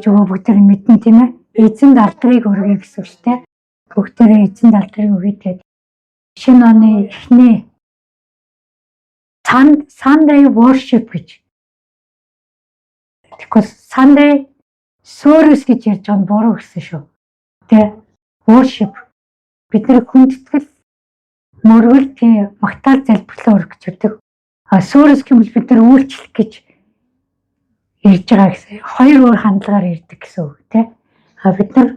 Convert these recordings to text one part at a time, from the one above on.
гэж өгөө бүгд мэднэ тийм ээ. Эзэн алдрыг өргөе гэсэн үг шүү дээ. Бүгдээрээ эзэн алдрыг өгөөд шинэ оны эхний Sunday worship гэж. Тэгэхээр Sunday service гэж ярьж байгаа нь буруу гэсэн шүү. Тэ worship бид нар хүндэтгэл мөргөл тий магтаал залбирлаа өргөх гэж өгдөг. Service гэвэл бид нар үйлчлэх гэж ирж байгаа гэсэн. Хоёр өөр хандлагаар ирдэг гэсэн үг тий. Бид нар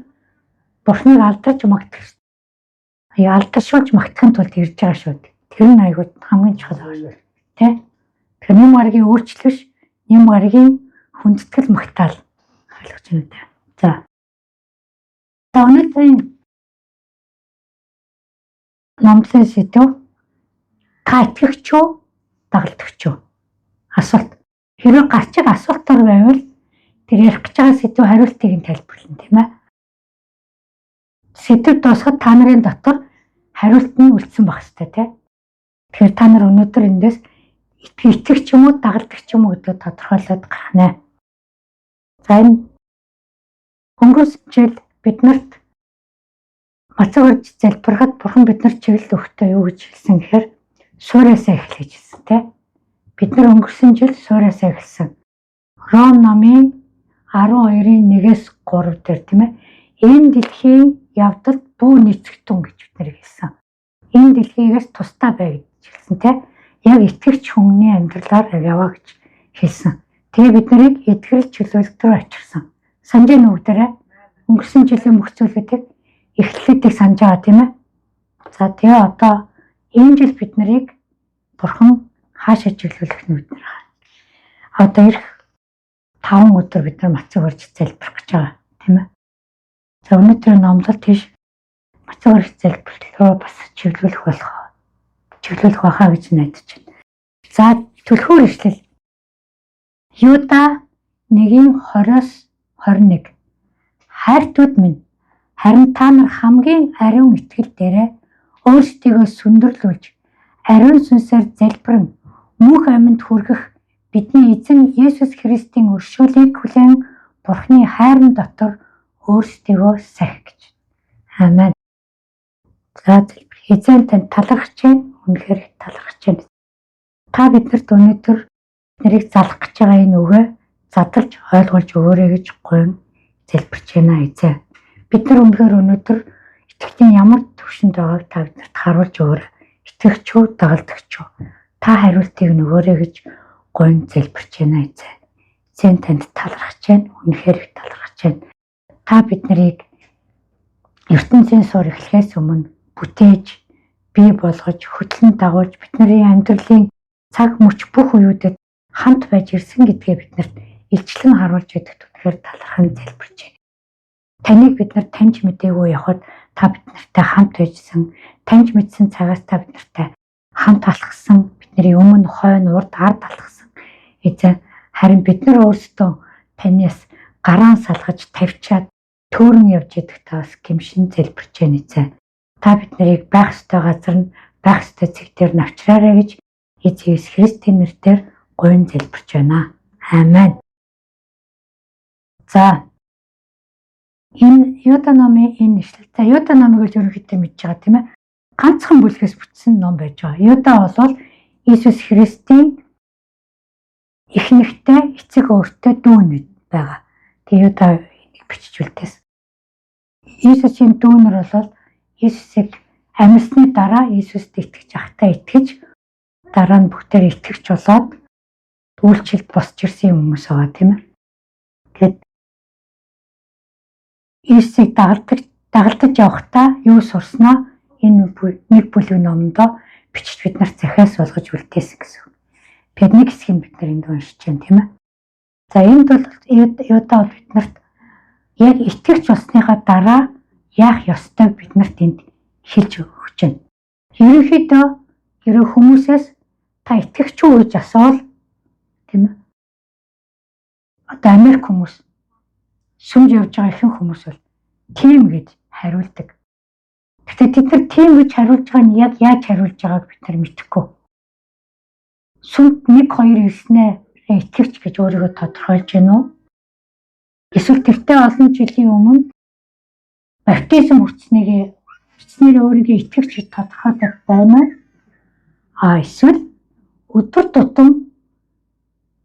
Бурхныг алдарч магтах. Алдаршуулж магтахын тулд ирж байгаа шүү. Тэр нь айгуу хамгийн чухал байгаа шүү. Тэ? Тэгэхээр нэм гарагийн өөрчлөлш, нэм гарагийн хүндэтгэл магтаал ойлгож байна үү? За. Өнөөдрийн номлын сэдв та итгэгч үү, дагалдагч үү? Асуулт. Хэрвээ гарчиг асуултаар байвал тэр ярих гэж байгаа сэдв хариултыг нь тайлбарлана тийм ээ. Сэдв дуусахад та нарын дотор хариулт нь үлдсэн байх хэрэгтэй тийм. Тэгэхээр та нар өнөөдөр эндээс итгэгч юм уу, дагалдагч юм уу гэдгийг тодорхойлоод гарах нэ. За энэ өнгөрсөн жил бид нарт мацаг орж залбирахад Бурхан биднэрт чиглэл өгөхдөө юу гэж хэлсэн гэхээр суурьасаа эхэл гэж хэлсэн тийм. Бид нар өнгөрсөн жил суурьасаа эхэлсэн. Ром номын 12:1-3 дээр тийм ээ. Энэ дэлхийн явдалд бүү нийцэгтэн гэж бид нар хэлсэн. Энэ дэлхийгээс тусдаа бай гэж хэлсэн тийм. Яг итгэгч хүмүүний амьдралаар яваа гэж хэлсэн. Тэгээ бид нарыг эдгэрэл чөлөөлөлт рүү авчирсан. Санаж байна уу бүгдээрээ? Өнгөрсөн жилийн бүх зүйлүүдийг эхлэлүүдийг санаж байгаа тийм ээ. За тэгээ одоо энэ жил бид нарыг Бурхан хаашаа чөлөөлөх нь бид нар. Одоо ирэх 5 өдөр бид нар мацаг орж залбирах гэж байгаа тийм ээ. За өнөөдөр номлол тийш мацаг орж залбирлоо бас чөлөөлөх байхаа гэж найдаж байна. За түлхүүр ишлэл. Юда 1:20-21. Хайртууд минь, харин та нар хамгийн ариун итгэл дээрээ өөрсдийгөө сүндэрлүүлж, ариун сүнсээр залбиран мөнх амьд хүргэх бидний эзэн Есүс Христийн өршөөлийг хүлээн Бурхны хайрын дотор өөрсдийгөө сахих гэж. Амен. За эзэн танд талархаж байна. Үнэхээр талархаж байна. Та биднэрт өнөөдөр биднийг залах гэж байгаа энэ үгээ задлж ойлгуулж өгөөрэй гэж гуйн залбирч байна эзэн. Бид нар үнэхээр өнөөдөр итгэлийн ямар төвшөнд байгааг та биднэрт харуулж өгөөрэй. Итгэгч үү, дагалдагч үү? Та хариултыг нөгөөрэй гэж гуйн залбирч байна эзэн. Эзэн танд талархаж байна. Үнэхээр их талархаж байна. Та бид нарыг ертөнцийн суурь эхлэхээс өмнө бүтээж, бий болгож, хөтлөн дагуулж бидний амьдралын цаг мөч бүх үеүүдэд хамт байж ирсэн гэдгээ биднэрт илчлэн харуулж өгдөгт үнэхээр талархан залбирч байна. Таныг бид нар таньж мэдээгүй явхад та бид нартай хамт байжсэн, таньж мэдсэн цагаас та бид нартай хамт алхсан, бидний өмнө хойно урд ард алхсан. Эзэн харин бид нар өөрсдөө таньяас гараан салгаж тавьчаад төөрөн явж идэх таас гимшин залбирч байна эзэн. Та бид нарыг байх ёстой газар нь байх ёстой цэг дээр навчраарай гэж Эзэн Есүс Христийн нэрээр гуйн залбирч байна. Амен. За энэ Юда номын энэ ишлэл. За Юда номыг л ерөнхийдөө мэдж байгаа тийм ээ. Ганцхан бүлгээс бүтсэн ном байж байгаа. Юда бол Иесус Христийн эхнэртэй эцэг өөртөө дүүнэд байгаа. Тэгээ Юда бичиж үлдээс. Иесусийн дүүнэр бол Иесусыг амьсны дараа Иесуст итгэж ахтаа итгэж дараа нь бүгдээр итгэж болоод үйлчлэлд босч ирсэн хүмүүс байгаа тийм ээ. Тэгэд Иесусыг дагалдаж явахдаа юу сурснаа энэ нэг бүлэг номдоо бичиж бид нарт захиас болгож үлдээсэн гэсэн. Тэгэхээр нэг хэсгийг бид нар энд уншиж байна тийм ээ. За энд бол Юда бол бид нарт яг итгэж болсныхаа дараа яах ёстойг бид нарт энд хэлж өгч байна. Ерөнхийдөө хэрэг хүмүүсээс та итгэгч үү гэж асуувал тийм ээ. Одоо Америк хүмүүс сүмж явж байгаа ихэнх хүмүүс бол тийм гэж хариулдаг. Гэхдээ тэд нар тийм гэж хариулж байгаа нь яг яаж хариулж байгааг бид нар мэдэхгүй. Сүмд 1-2 ирснээр итгэвч гэж өөрийгөө тодорхойлж гэнэ үү? Эсвэл тэртээ олон жилийн өмнө баптизм хүртснээр өөрийгөө итгэвч гэж тодорхойлох байна уу? Эсвэл өдөр тутам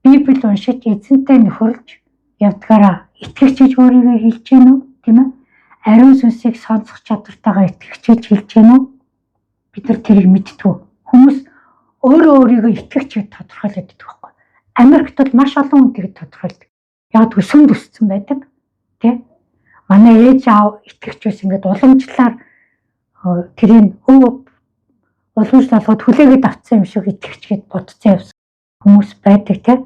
Библийг уншиж эзэнтэй нөхөрлж явдгаараа итгэвч гэж өөрийгөө хэлж гин үү? Тийм ээ? Ариун сүнсийг сонсох чадвартайгаа итгэвч гэж хэлж гин үү? Бид нар тэрийг мэдтгүү. Хүмүүс өөрөө өөрийгөө итгэвч гэж тодорхойлоод байдаг байхгүй. Америкт бол маш олон хүн тэгж тодорхойлдог. Яг сүмд өссөн байдаг. Тэ? Манай ээж аав итгэвч байсан ингээд уламжлалаар тэрийг уламжлал болгоод хүлээгээд авсан юм шиг итгэвч гэж бодцсон явсан хүмүүс байдаг тэ.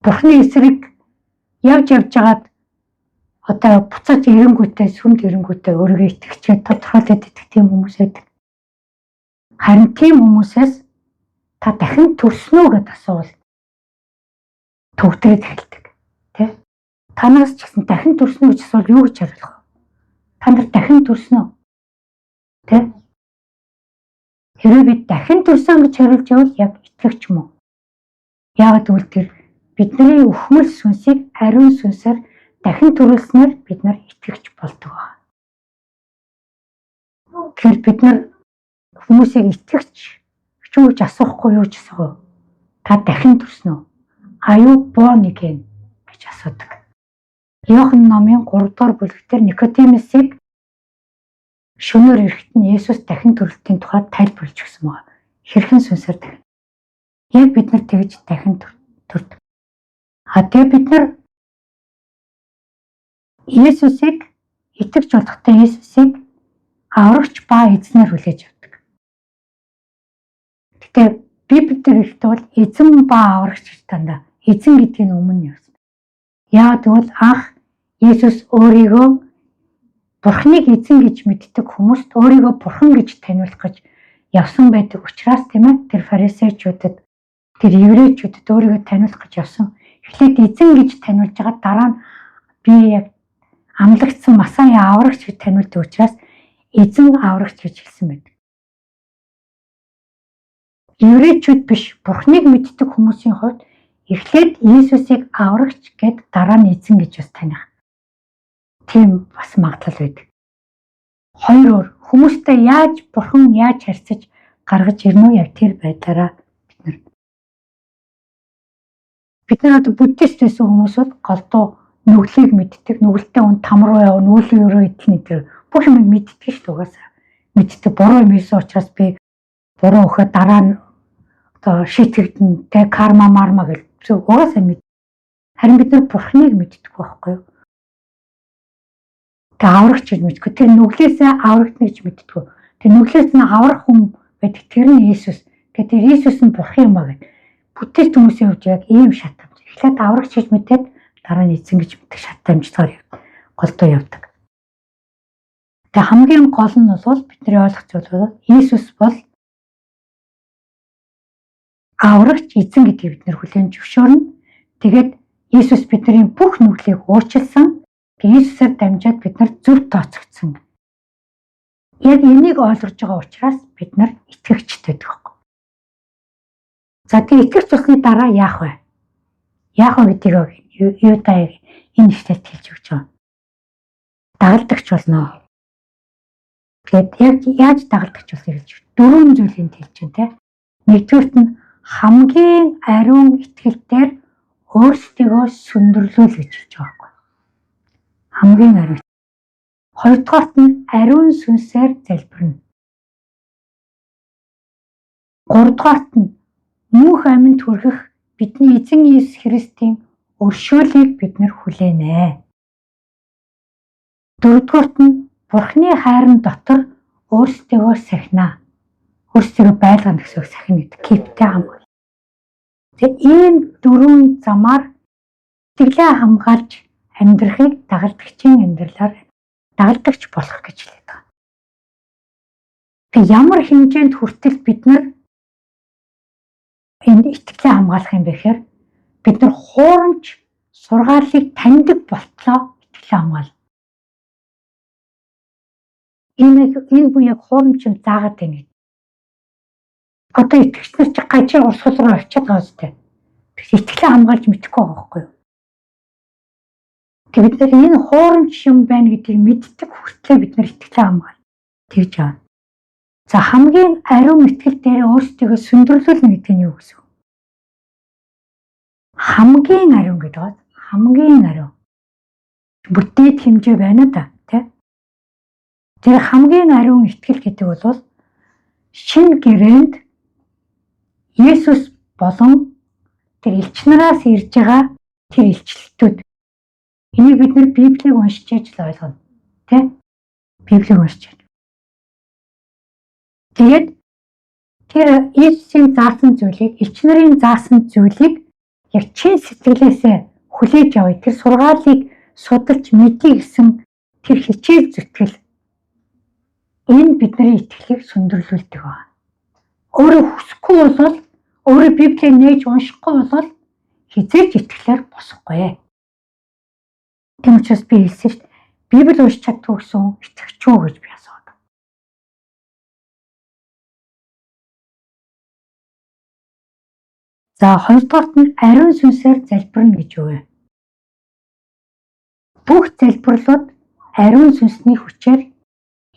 Бурхны эсрэг явж байгаад одоо буцаж ирэнгүүтээ сүмд ирэнгүүтээ өөрийгөө итгэвч гэж тодорхойлоод идэх тийм хүмүүс байдаг. Харин тийм хүмүүсээс та дахин төрснөө гэдээ асуувал төвтрээд эхэлдэг. Тэ? Танаас ч гэсэн дахин төрснөө гэж асуувал юу гэж хариулах вэ? Та нар дахин төрснөө. Тэ? Хэрвээ бид дахин төрсөн гэж хариулж явал яг итгэвч юм уу? Яг тэгвэл тэр бидний өхмөл сүнсийг ариун сүнсээр дахин төрүүлснээр бид нар итгэвч болдог байна. Тэгэхээр бид нар хүмүүсийг итгэвч юу гэж асуухгүй юу гэж асуув. Та дахин төрсөн үү? Are you born again гэж асуудаг. Иохан номын 3 дугаар бүлэгтэр Никодимосыг шөнөөр ирэхэд нь Есүс дахин төрөлтийн тухай тайлбарлаж өгсөн байна. Хэрхэн сүнсээр дахин. Яг бид нар тэгж дахин төрдөг. Тэгээ бид нар Есүсийг итгэж болохтой Есүсийг аврагч ба эзнэр хүлээж авдаг. Гэтэ Библиэд хэлэхдээ бол эзэн ба аврагч гэж дандаа эзэн гэдгийг өмнө явсан. Яг тэгвэл анх Есүс өөрийгөө Бурхныг эзэн гэж мэддэг хүмүүст өөрийгөө Бурхан гэж таниулах гэж явсан байдаг учраас тийм ээ тэр фарисеучудад тэр еврейчүүдэд өөрийгөө таниулах гэж явсан. Эхлээд эзэн гэж таниулж байгаа дараа нь би яг амлагдсан Масая аврагч гэж таниулдаг учраас эзэн аврагч гэж хэлсэн байдаг. Еврейчүүд биш Бурхныг мэддэг хүмүүсийн хувьд эхлээд Иесусыг аврагч гэд дараа нь эзэн гэж бас таних. Тийм бас магадлал байдаг. Хоёроор хүмүүстэй Бурхан яаж харьцаж гаргаж ирнэ үү яг тэр байдлаараа бид нар одоо буддист байсан хүмүүсүүд голдуу нүглийг мэддэг, нүгэлтэй хүн там руу явна, нүүлэн өрөө идэх тэр бүх юм мэддэг шүү дээ угаасаа. Мэддэг буруу юм ийсэн учраас би буруу өгөхөд дараа нь одоо шийтгэгдэн тэ карма марма гэж угаасаа мэд. Харин бид нар Бурхныг мэддэг байхгүй юу? Тэ аврагч гэж мэддэг. Тэр нүглээсээ аврагдана гэж мэддэг. Тэр нүглээс нь аврах хүн байдаг. Тэр нь Иесус. Тэгэхээр Иесус нь Бурхан юм аа гэдэг. Буддист хүмүүсийн хувьд яг ийм шатамж. Эхлээд аврагч гэж мэдээд дараа нь эзэн гэж мэддэг шатамжтайгаар голдуу явдаг. Тэгээ хамгийн гол нь бол бидний ойлгох зүйл бол Иесус бол аврагч эзэн гэдгийг бид нэр хүлээн зөвшөөрнө. Тэгээд Иесус бидний бүх нүглийг уучлсан. Иесусээр дамжаад бид нар зөв тооцогдсон. Яг энийг ойлгож байгаа учраас бид нар итгэгчтэй байдаг. За тэгээ итгэвч болсны дараа яах вэ? Яах вэ гэдгийг Юдаа энэ ихтэй хэлж өгч байгаа. Дагалдагч болно. Тэгээд яг яаж дагалдагч болсыг хэлж өгч. 4 зүйлийг хэлж байна те. Нэгдүгürt нь хамгийн ариун итгэлээр өөрсдийгөө сүндэрлүүл гэж хэлж байгаа байхгүй. Хамгийн ариун. Хоёрдугаарт нь ариун сүнсээр залбирна. Гуравдугаарт нь мөнх амьд хүргэх бидний эзэн Иесус Христийн өршөөлийг бид нар хүлээнэ. Дөрөвдүгээрт нь Бурхны хайрын дотор өөрсдийгөө сахина. Өөрсдийгөө байлгана гэсэн үг сахина гэдэг. Keep-тэй хамгаална. Тэгээ ийм 4 замаар итгэлээ хамгаалж амьдрахыг дагалдагчийн амьдралаар дагалдагч болох гэж хэлээд байгаа. Тэгээ ямар хэмжээнд хүртэл бид нар энэ итгэлээ хамгаалах юм бэ гэхээр бид нар хуурамч сургаалыг таньдаг болтлоо итгэлээ хамгаална. Энэ бүр яг хуурамч юм заагаад байна. Одоо итгэгч нар чи гажиг урсгал руу очиад байгаа зү. Итгэлээ хамгаалж мэдэхгүй байгаа байхгүй юу? Бид нар энэ хуурамч юм байна гэдгийг мэддэг хүртлээр бид нар итгэлээ хамгаална. Тэгж аав. За хамгийн ариун итгэл дээр өөрсдөө сүндэрлүүлнэ гэдэг нь юу гэсэн үг? Хамгийн ариун гэдэг нь хамгийн ариун. Бүтээт хэмжээ байна да, тий? Тэр хамгийн ариун итгэл гэдэг бол шинэ гэрээнд Есүс болон тэр элч нараас ирж байгаа тэр илчлэлтүүд. Энийг бид нар Библийг уншиж аж л ойлгоно. Тэ? Библийг уншиж. Тэгээд тэр Есүсийн заасан зүйлийг, элч нарын заасан зүйлийг яг чин сэтгэлээсээ хүлээж авъя. Тэр сургаалыг судалж мэдье гэсэн тэр хичээл зүтгэл. Энэ бидний итгэлийг сүндэрлүүлдэг байна. Өөрөө хүсэхгүй бол өөрөө Библийг нээж уншихгүй бол хизээч итгэлээр босохгүй. Тийм учраас би хэлсэн шүү дээ. Библи уншиж чаддгүй гэсэн итгэж үү гэж би асууад. За хоёрдугаарт нь ариун сүнсээр залбирна гэж юу вэ? Бүх залбирлууд ариун сүнсний хүчээр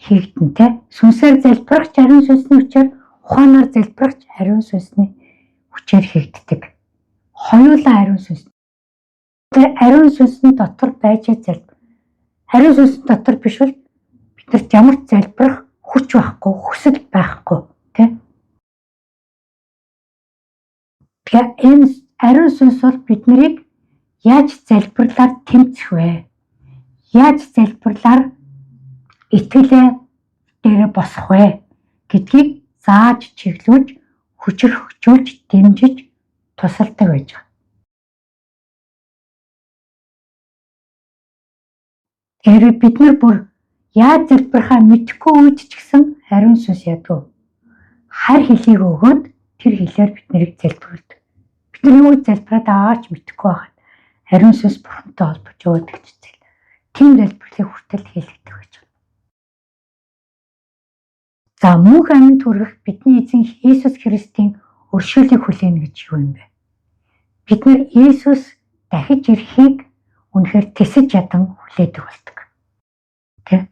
хийгдэн тэ. Сүнсээр залбирах ариун сүнсний хүчээр, ухаанаар залбирах ариун сүнсний хүчээр хийгддэг. Хоёулаа ариун сүнс. Тэр ариун сүнсний дотор байж залбир. Ариун сүнсний дотор биш бол бидэрт ямар ч залбирах хүч байхгүй, хүсэл байхгүй, тэ? Тэгэхээр энэ ариун сүнс бол биднийг яаж залбирлаар тэмцэх вэ? Яаж залбирлаар итгэлээ дээр босох вэ гэдгийг зааж чиглүүлж, хүчээр хөгжүүлж, дэмжиж тусалдаг байж байгаа. Тэгэхээр бид нар бүр яаж залбирахаа мэдэхгүй үед ч гэсэн ариун сүнс ядуу. Хар хэлийг өгөөд тэр хэлээр бид нарыг залбируулдаг. Бид нар юу залбираад байгаач мэдэхгүй байхад ариун сүнс бурхантай холбож өгдөг ч зүйл. Тийм залбирлыг хүртэл хийлгдэг гэж байна. За мөнх амьд хүрэх бидний эзэн Иесус Христийн өршөөлийг хүлээнэ гэж юу юм бэ? Бид нар Иесус дахиж ирэхийг үнэхээр тэсэж ядан хүлээдэг болдог. Тэ?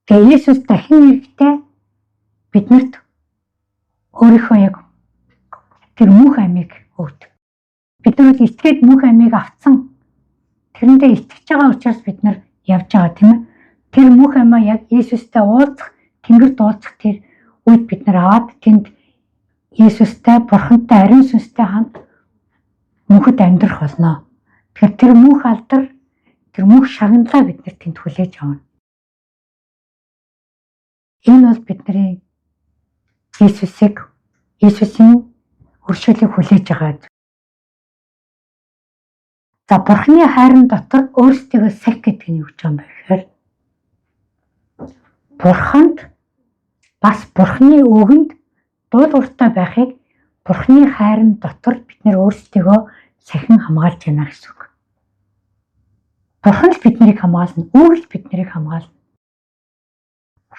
Тэгээ Иесус дахин ирэхдээ биднэрт өөрийнхөө яг тэр мөнх амийг өгдөг. Бид нар итгээд мөнх амийг авцсан. Тэрэндээ итгэж байгаа учраас бид нар явж байгаа тийм ээ. Тэр мөнх амаа яг Иесустай уулзах, Тэнгэрт уулзах тэр үед бид нар аваад тэнд Иесустай, Бурхантай, ариун сүнстэй хамт мөнхөд амьдрах болно. Тэгэхээр тэр мөнх алдар, тэр мөнх шагналаа бид нар тэнд хүлээж авна. Энэ бол бидний Иесусийн өршөөлийг хүлээж байгаа. За Бурханы хайрын дотор өөрсдөө сах гэдэг нь юу гэж юм бэ гэхээр Бурханд бас Бурханы үгэнд дуулууртай байхыг Бурханы хайрын дотор бид нэр өөрсдөө сахин хамгаалж байна гэсэн үг. Бурхан л биднийг хамгаална, үг л биднийг хамгаална.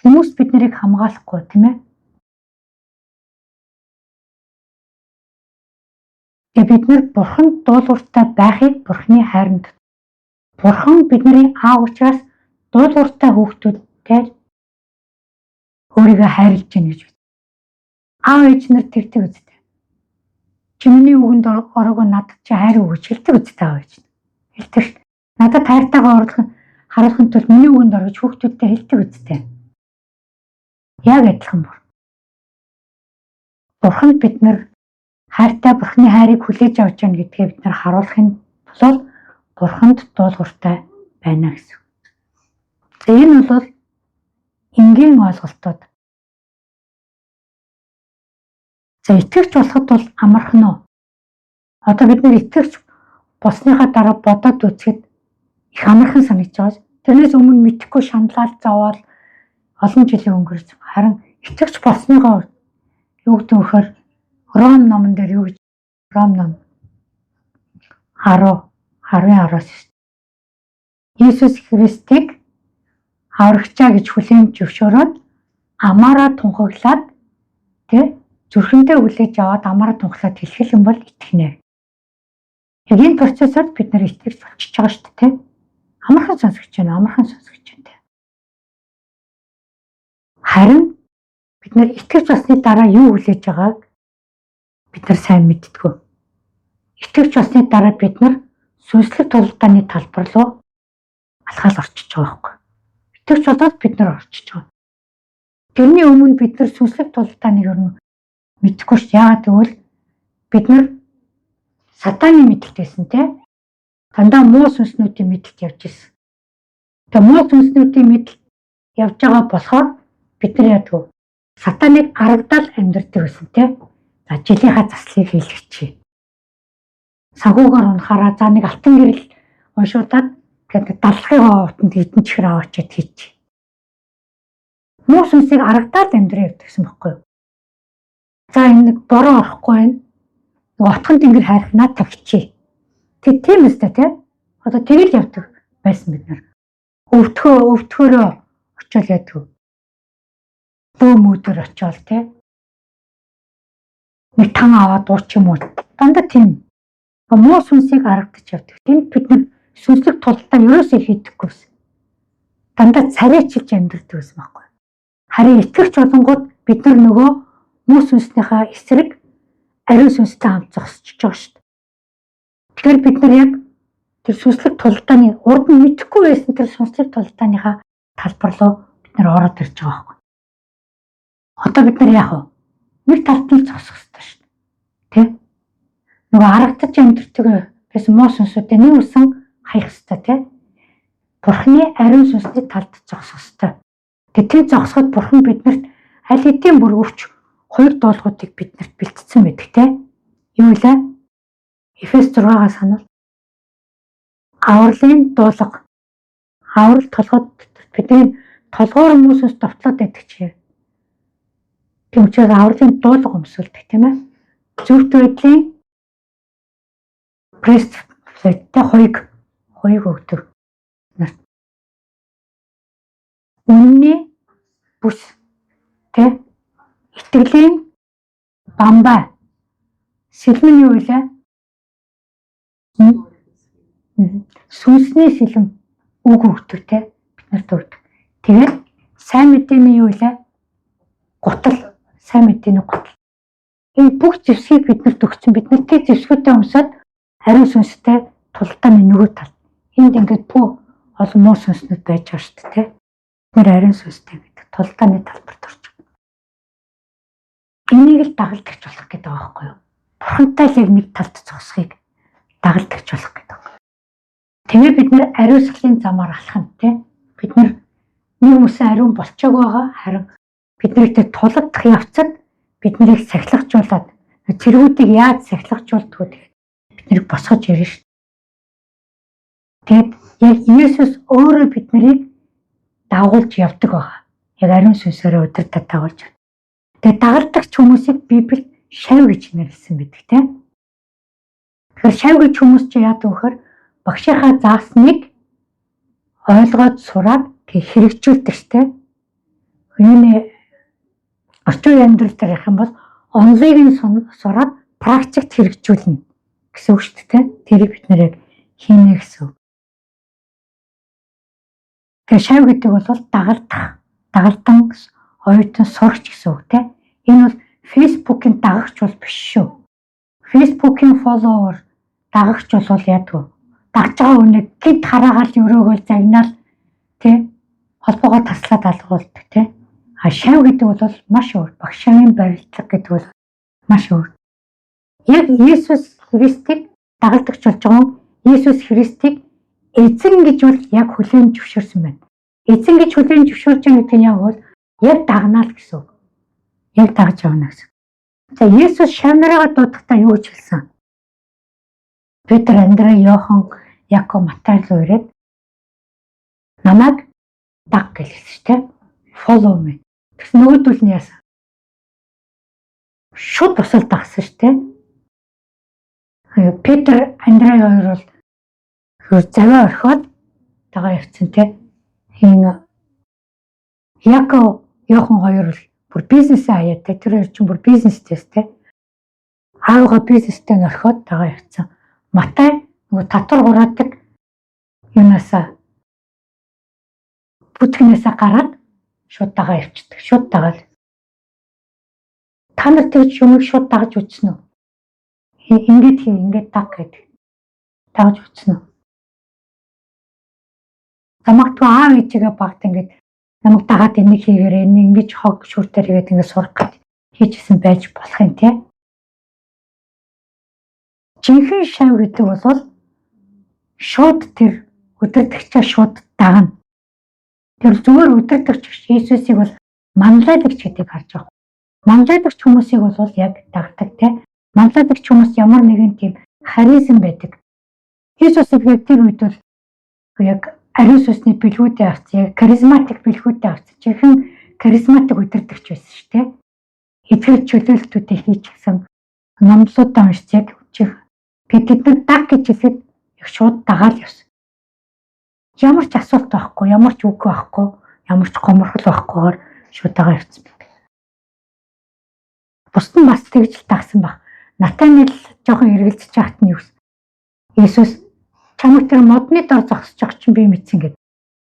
Хүмүүс биднийг хамгаалахгүй тийм ээ. Бид нар Бурханд дуулууртай байхыг Бурханы хайранд. Бурхан бидний аав учраас дуулууртай хүүхдүүдтэй өөрийгөө хайрлаж байна гэж байна. Аав ээж нар тэгдэг үстэй. Чи миний үгэнд ороогүй надад чи хайр өгөөч хэлдэг үстэй аав ээж. Хэлдэг шүү дээ. Надад хайртайгаа харуулахын тулд миний үгэнд орж хүүхдүүдтэй хэлдэг үстэй. Яг адилхан бүр. Бурхан бид нар хайртай Бурханы хайрыг хүлээж авч байна гэдгээ бид нар харуулахын тулд Бурханд дуулууртай байна гэсэн. За энэ бол энгийн ойлголтууд. За итгэвч болоход бол амархан уу? Одоо бид нар итгэвч болсныхаа дараа бодоод үзэхэд их амархан санагдаж байгаа. Тэрнээс өмнө мэдэхгүй шаналал зовоол олон жилийн өнгөрсөн. Харин итгэвч болсныхоо юу гэдэг вэ гэхээр Ром номон дээр юу гэж Ром ном 10:10-аас Иесус Христийг аврагчаа гэж хүлээн зөвшөөрөөд амаараа тунхаглаад зүрхэндээ хүлээж аваад амаараа тунхаглаад хэлэх юм бол итгэнэ. Яг энэ процессор бид нар итгэж болчихж байгаа шүү дээ. Амархан сонсогч байна. Харин бид нар итгэж болсны дараа юу хүлээж байгааг бид нар сайн мэддэггүй. Итгэж болсны дараа бид нар сүнслэг тулгааны талбар руу алхаал орчиж байгаа байхгүй. Итгэж болоод бид нар орчиж байгаа. Тэрний өмнө бид нар сүнслэг тулгааныг ер нь мэдэхгүй шүү. Яагаад гэвэл бид нар сатаны мэдлэгтэйсэн те. Дандаа муу сүнснүүдийн мэдлэлд явж ирсэн. Тэгээ муу сүнснүүдийн мэдлэлд явж байгаа болохоор бид нар яадаг вэ? Сатаныг аргадаал амьдрдаг байсан те. За жилийнхаа заслыг хийлгэчихье. Санхүүгээр унахаараа за нэг алтан гэрэл уншуулад тэгээд даллахын хоотонд хэдэн чихэр аваачаад хийчих. Муу сүнсийг аргадаал амьдраа явдагсан байхгүй юу? За энэ нэг бороо орохгүй байна. Нэг отхон тэнгэр хайрхнаа тавьчихъя. Тийм үстэй те. Одоо тэгэл явдаг байсан бид нар. Өвдөхөөрөө очиод яддаг. Бөө мөдөр очиод те. Нэг тан аваад дууч юм уу. Дандаа тийм. Муу сүнсийг аргадаж явдаг. Тэнд бид нар сүнслэг тултаа ерөөсөө хийдэггүйсэн. Дандаа царайчилж амьдрдаг байсан байхгүй. Харин итгэвч болонгууд бид нар нөгөө муу сүнснийхаа эсрэг ариун сүнстэй хамт зогсож байгаа шүү дээ. Тэгэхээр бид нар яг тэр сүнслэг тулгааны урд нь мэдэхгүй байсан тэр сүнслэг тулгааныхаа талбар руу бид нар ороод ирж байгаа байхгүй. Одоо бид нар яах вэ? Нэг талд нь зогсох хэрэгтэй шүү дээ. Тэ? Нөгөө харагдаж амьдрдаг байсан муу сүнсүүдээ нэг үсэн хаях хэрэгтэй тэ? Бурхны ариун сүнсний талд зогсох хэрэгтэй. Тэгээд тэр зогсоход Бурхан биднэрт аль хэдийн бүр өвч хоёр дуулуудыг биднэрт бэлтцсэн байдаг те. Юу вэ? Эфес 6-аас санал. Авралын дуулга. Аврал толгойд бидний толгоор хүмүүсээс довтлоод байдаг чи. Тийм учраас авралын дуулга өмсөлдөг тийм ээ. Зөвхт байдлын breastplate-тэй хоёг өгдөг. Үнний бүс тэ итгэлийн бамбай сэлмэн юу вэ? Сүнсний сэлэм үг өгдөг те бид нарт өгдөг. Тэгээд сайн мэдээний юу вэ? Гутал, сайн мэдээний гутал. Энэ бүх зэвсгийг биднэрт өгсөн. Бид нар тэр зэвсгүүдээ өмсөд ариун сүнстэй тулгааны нөгөө тал. Энд ингээд бүх олон муу сүнснүүд байж байгаа шүү дээ те. Бид ариун сүнстэй гэдэг тулгааны талбарт орж байгаа. Энийг л дагалдагч болох гэдэг байгаа байхгүй юу? Бурхантай л яг нэг талд зогсохыг дагалдагч болох гэдэг. Тэгээ бид нэр ариусгалын замаар алхах те. Бид нар нэг үсэн ариун болчоог байгаа. Харин биднэртэй тулгдах явцад биднийг сахилгажуулаад цэргүүдийг яаж сахилгажуулдгүү тэгээд биднийг босгож ирнэ шүү. Тэгэд яг Иесус өөрөө биднийг дагуулж явдаг байгаа. Яг ариун сүнсээр удирдах дагуулж. Тэгээд дагалдагч хүмүүсийг Библиэд шав гэж нэрлсэн байдаг те. Тэгэхээр шав гэж хүмүүс чи яадаг вөхөр багшийнхаа заасныг ойлгоод сураад хэрэгжүүлдэг штэ. Юуны орчин үеийн амьдрал дээр ярих юм бол онлыг нь сураад практикт хэрэгжүүлнэ гэсэн үг шүү дээ. Тэрийг бид нэр яг хийнэ гэсэн үг. Тэгээ шав гэдэг бол дагалдан оюутан сурагч гэсэн үг те. Энэ бол Facebook-ийн дагагч бол биш шүү. Facebook-ийн follower дагагч бол яадаг вэ? Дагж байгаа хүнийг гинт хараагаал өрөөгөл загнаал те холбоогоо таслаад алгуулдаг те. А шав гэдэг бол маш өөр. Багшийн барилдлага гэдэг бол маш өөр. Яг Иесус Христийг дагалдагч болж байгаа. Иесус Христийг эзэн гэж бол яг хүлээн зөвшөөрсөн байна. Эзэн гэж хүлээн зөвшөөрч байгаа гэдэг нь яг бол яг дагнаал гэсэн үг. Яг дагж явна гэсэн. За Иесус шавнараа дуудахтаа юу гэж хэлсэн? Петр, Андрей, Йохан, Яков, Матай руу ирээд намайг даг гэлсэн шүү дээ. Follow me. Тэгс нөгөөдөл нь яасан? Шууд босол дагсан шүү дээ. Петр, Андрей хоёр бол заваа орхиод дагаа явцсан те. Хин Яков, Йохан хоёр бол бүр бизнесээ хаяад те. Тэр хоёр чинь бүр бизнестэйс те. Аавгаа бизнестэй орхиод дагаа явцсан. Матай нөгөө татвар хураадаг юунасаа бүтгэнээсээ гараад шууд дагаа явчихдаг. Шууд дагаад. Та нар тэгж юмыг шууд дагаж үзсэн үү? Ингээд даг гэдэг. Дагаж үзсэн үү? Замагтгүй аав ээжигээ багт ингээд намайг дагаад энийг хийгээрэй, ингэж хог шүртээр хийгээд ингээд сурах гэж хийжсэн байж болох юм тий. Жинхэнэ шав гэдэг бол шууд тэр өдөртөгчөө шууд дагна. Тэр зүгээр өдөртөгч Иесусыг бол манлайлагч гэдгийг харж байгаа. Манлайлагч хүмүүсийг бол яг дагдаг тий. Манлайлагч хүмүүс ямар нэгэн тийм харизм байдаг. Иесусыг яг тэр үед бол яг ариун сүнсний бэлгүүдээ авсан, яг харизматик бэлгүүдээ авсан. Жинхэнэ харизматик өдөртөгч байсан шүү дээ. Эдгээр чөлөөлтүүдийг хийчихсэн номлуудаа уншиж яг үчих. Тэдний даг гэж хэлээд яг шууд дагаад явсан. Ямар ч асуулт байхгүй, ямар ч үг байхгүй, ямар ч гоморхол байхгүйгээр шууд дагаа явсан. Бусд нь бас тэгж л дагсан баг. Натанел жоохон эргэлзэж байхад нь юу гэсэн. Иесус чамд тэр модны дор зогсож байгаа чинь би мэдсэн гэд.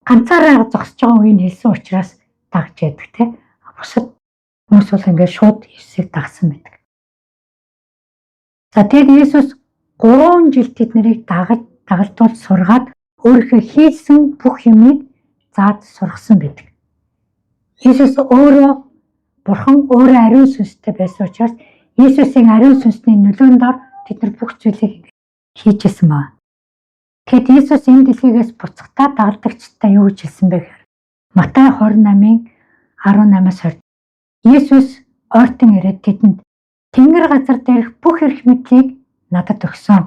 Ганцаараа зогсож байгаа үеийг хэлсэн учраас дагж яддаг те. Бусад хүмүүс бол ингээд шууд Иесусыг дагсан байдаг. За тэгээд Иесус 3 жил тэднийг дагалдуулж сургаад өөрийнхөө хийсэн бүх юмыг заад сургасан байдаг. Иесус өөрөө Бурхан өөрөө ариун сүнстэй байсан учраас Иесусийн ариун сүнсний нөлөөнд дор тэд нар бүх зүйлийг хийжсэн байна. Тэгэд Иесус энэ дэлхийгээс буцахдаа дагалдагчтай юу гэж хэлсэн бэ гэхээр Матай 28:18-аас 20. Иесус ойртон ирээд тэдэнд Тэнгэр газар дээрх бүх эрх мэдлийг надад өгсөн.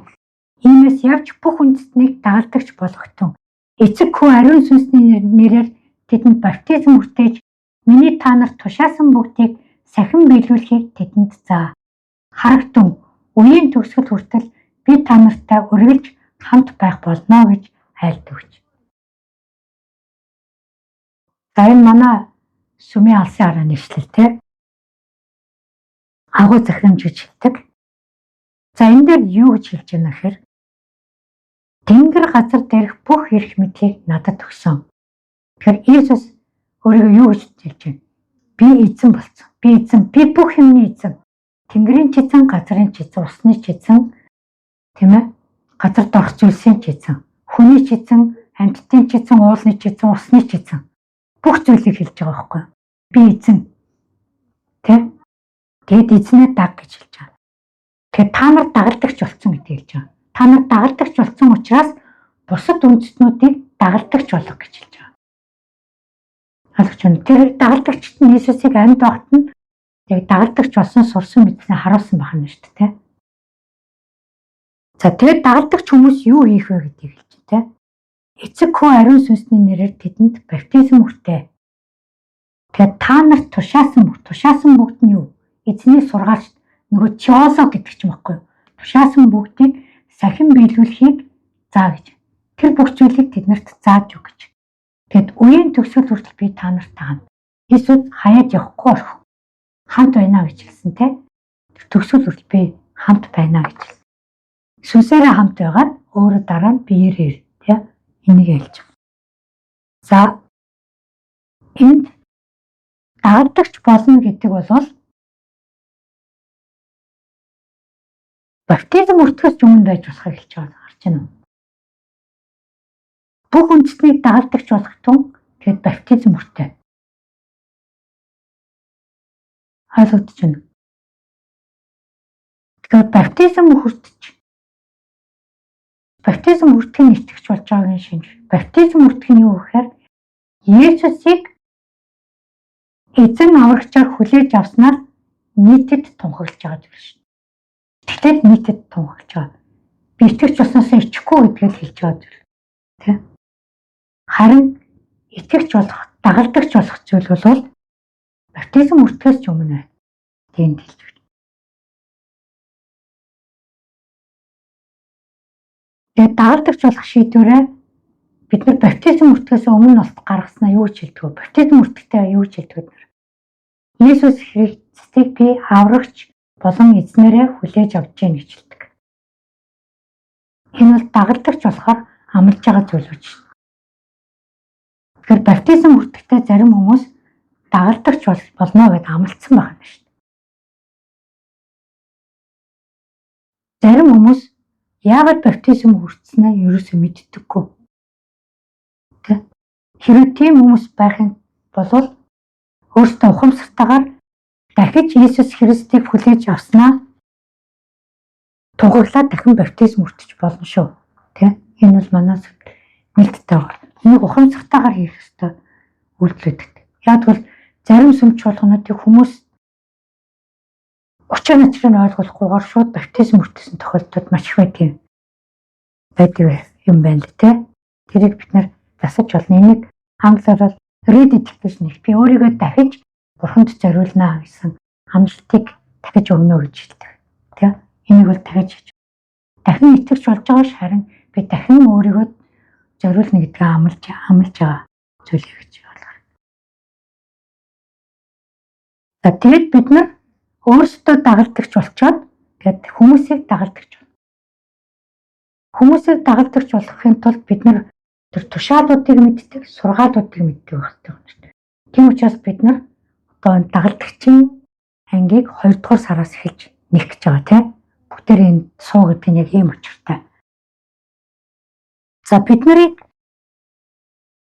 Иймээс явж бүх үндэстнийг дагалдагч болгохтун. Эцэг хүү ариун сүнсний нэрээр тэдэнд баптизм хүртээж миний та нарт тушаасан бүгдийг сахин биелүүлэхийг тэдэнд заа. Харагтун үеийн төгсгөл хүртэл би та нартай үргэлж хамт байх болно гэж айлт өгч. За энэ манай сүмийн алсын хараа нэвшлэл те. Агуу захирамж гэж хэлдэг. За энэ дээр юу гэж хэлж байна гэхээр Тэнгэр газар дээрх бүх эрх мэдлийг надад өгсөн. Тэгэхээр Иесус өөрийгөө юу гэж хэлж байна? Би эзэн болсон. Би эзэн. Би бүх юмны эзэн. Тэнгэрийн ч эзэн, газрын ч эзэн, усны ч эзэн, тийм ээ? Газар дорх зүйлсийн ч эзэн, хүний ч эзэн, амьтдын ч эзэн, уулны ч эзэн, усны ч эзэн. Бүх зүйлийг хэлж байгаа байхгүй юу? Би эзэн. Тэ? Тэгэд эзнээ даг гэж хэлж байгаа. Тэгэхээр та нар дагалдагч болсон гэдгийг хэлж байгаа. Та нар дагалдагч болсон учраас бусад үндэстнүүдийг дагалдагч болох гэж хэлж байгаа. Ойлгож байна. Тэр дагалдагчт нь Иесусыг амьд багт нь яг дагалдагч болсон сурсан мэдснээ харуулсан байна шүү дээ. За тэгээд дагалдагч хүмүүс юу хийх вэ гэдгийг хэлж байна. Эцэг хүү ариун сүнсний нэрээр тэдэнд баптизм хүртээ. Тэгээд та нарт тушаасан бүгд нь юу? Эзний сургаалч нөгөө теолог гэдэг ч юм баггүй. Тушаасан бүгдийг сахин биелүүлэхийг заа гэж. Тэр бүх зүйлийг тэднэрт зааж өг гэж. Тэгэд үеийн төгсгөл хүртэл би та нартай хамт. Иесус хаяад явахгүй болох. Хамт байна гэж хэлсэн те. Төгсгөл хүртэл би хамт байна гэж хэлсэн. Сүнсээрээ хамт байгаад өөрөө дараа нь биеэр те. Энийг хэлж байгаа. За энд дагалдагч болно гэдэг бол баптизм өртгөөс өмнө байж болохыг хэлж байгаа харж байна уу? Бүх үндэстнийг дагалдагч болгохтун тэгээд баптизм хүртээ. Ойлгогдож байна. Тэгэхээр баптизм хүртгэхийн итгэж болж байгаагийн шинж. Баптизм хүртэх нь юу гэхээр Иесусыг эзэн аврагчаар хүлээж авснаар нийтэд тунхаглаж байгаа зүйл шин. Тэгэхээр нийтэд тунхаглаж байгаа. Би итгэж болсноос ичихгүй гэдгийг хэлж байгаа зүйл. Тэ? Харин итгэж болох, дагалдагч болох зүйл бол баптизм хүртгээс ч өмнө байна. Тэнд хэлж байна. Тэгээд дагалдагч болох шийдвэрээ бид нар баптизм хүртгээс өмнө бас гаргаснаа юу гэж хэлдэг вэ? Баптизм хүртэхдээ юу гэж хэлдэг вэ? Иесус Христийг би аврагч болон эзнэрээ хүлээж авч гин гэж хэлдэг. Энэ бол дагалдагч болохоор амлаж байгаа зүйл биш. Тэгэхээр баптизм хүртэхдээ зарим хүмүүс дагалдагч болно гэдээ амлагдсан байгаа юм шүү дээ. Зарим хүмүүс яагаад баптизм хүртснээ ерөөсөө мэддэггүй. Хэрвээ тийм хүмүүс байх юм бол өөртөө ухамсартайгаар дахиж Иесус Христийг хүлээж авснаа тунхаглаад дахин баптизм хүртэж болно шүү. Энэ бол манаас нэлттэй байна. Энийг ухамсартайгаар хийх ёстой үйлдэлүүд. Яг бол зарим сүмч болгонуудыг хүмүүс учир начрыг ойлгохгүйгээр шууд баптизм хүртсэн тохиолдолд маш их байдаг юм байна л те. Тэрийг бид нар засаж болно. Энийг англиар бол rededication гэх. Би өөрийгөө дахиж Бурханд зориулнаа гэсэн амлалтыг дахиж өгнө гэж хэлдэг. Энийг бол дахин итгэж болж байгаа ш, харин би дахин өөрийгөө зориулна гэдгээ амлаж байгаа зүйл гэж ойлгоо. За тэгээд бид нар өөрсдөө дагалдагч болчоод гээд хүмүүсийг дагалдагч болно. Хүмүүсийг дагалдагч болохын тулд бид нар тэр тушаалуудыг мэддэг, сургаалуудыг мэддэг хэрэгтэй байна. Тийм учраас бид нар одоо дагалдагчийн ангийг 2 дугаар сараас эхэлж нээх гэж байгаа тийм. Бүгдээр энэ суу гэдэг нь яг ийм учиртай. За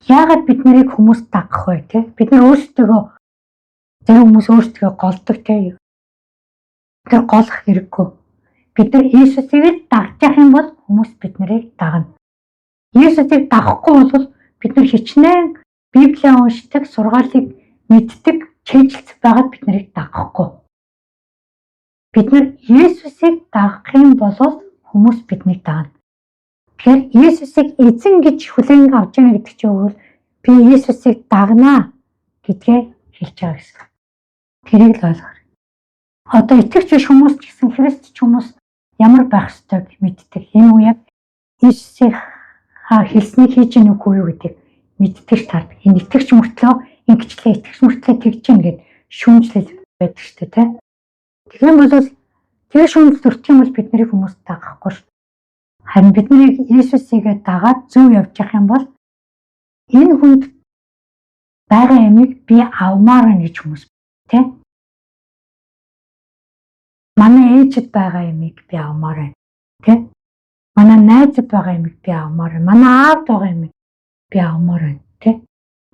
яагаад бид нарыг хүмүүс дагах вэ те? Бид нар өөрсдөө зарим хүмүүс өөрсдөө голдог те. Тэр голох хэрэггүй. Бид нар Иесусыг дагж явах юм бол хүмүүс бид нарыг дагна. Иесусыг дагахгүй бол бид нар хичнээн Библийг уншдаг, сургаалыг мэддэг, чэйжилт байгаад бид нарыг дагахгүй. Бид нар Иесусыг дагах юм бол хүмүүс биднийг дагна. Тэгэхээр Иесусыг эзэн гэж хүлээн авч яана гэдэг чинь өгвөл би Иесусыг дагнаа гэдгээ хэлж байгаа гэсэн. Тэрийг л ойлгох. Одоо итгэвч биш хүмүүс ч гэсэн христч хүмүүс ямар байх ёстойг мэддэг. Энэ үеийг Иесусыг хэлснийг хийж гэнэ үгүй юу гэдэг мэддэг тал. Энэ итгэвч мөртлөө ингэчлээ, итгэвч мөртлөө тэгж гэнэ гэд шүүмжлэл байдаг шүү дээ. Тийм бол тэгээ шүүмжлэл өртөх юм бол бид нарыг хүмүүс дагахгүй шүү. Харин бид нарыг Иесусыг дагаад зөв явж явах юм бол энэ хүнд байгаа ямиг би авмаар байна гэж хүмүүс тийм. Манай ээжэд байгаа ямиг би авмаар байна тийм. Манай найзад байгаа ямиг би авмаар байна. Манай аавд байгаа ямиг би авмаар байна тийм.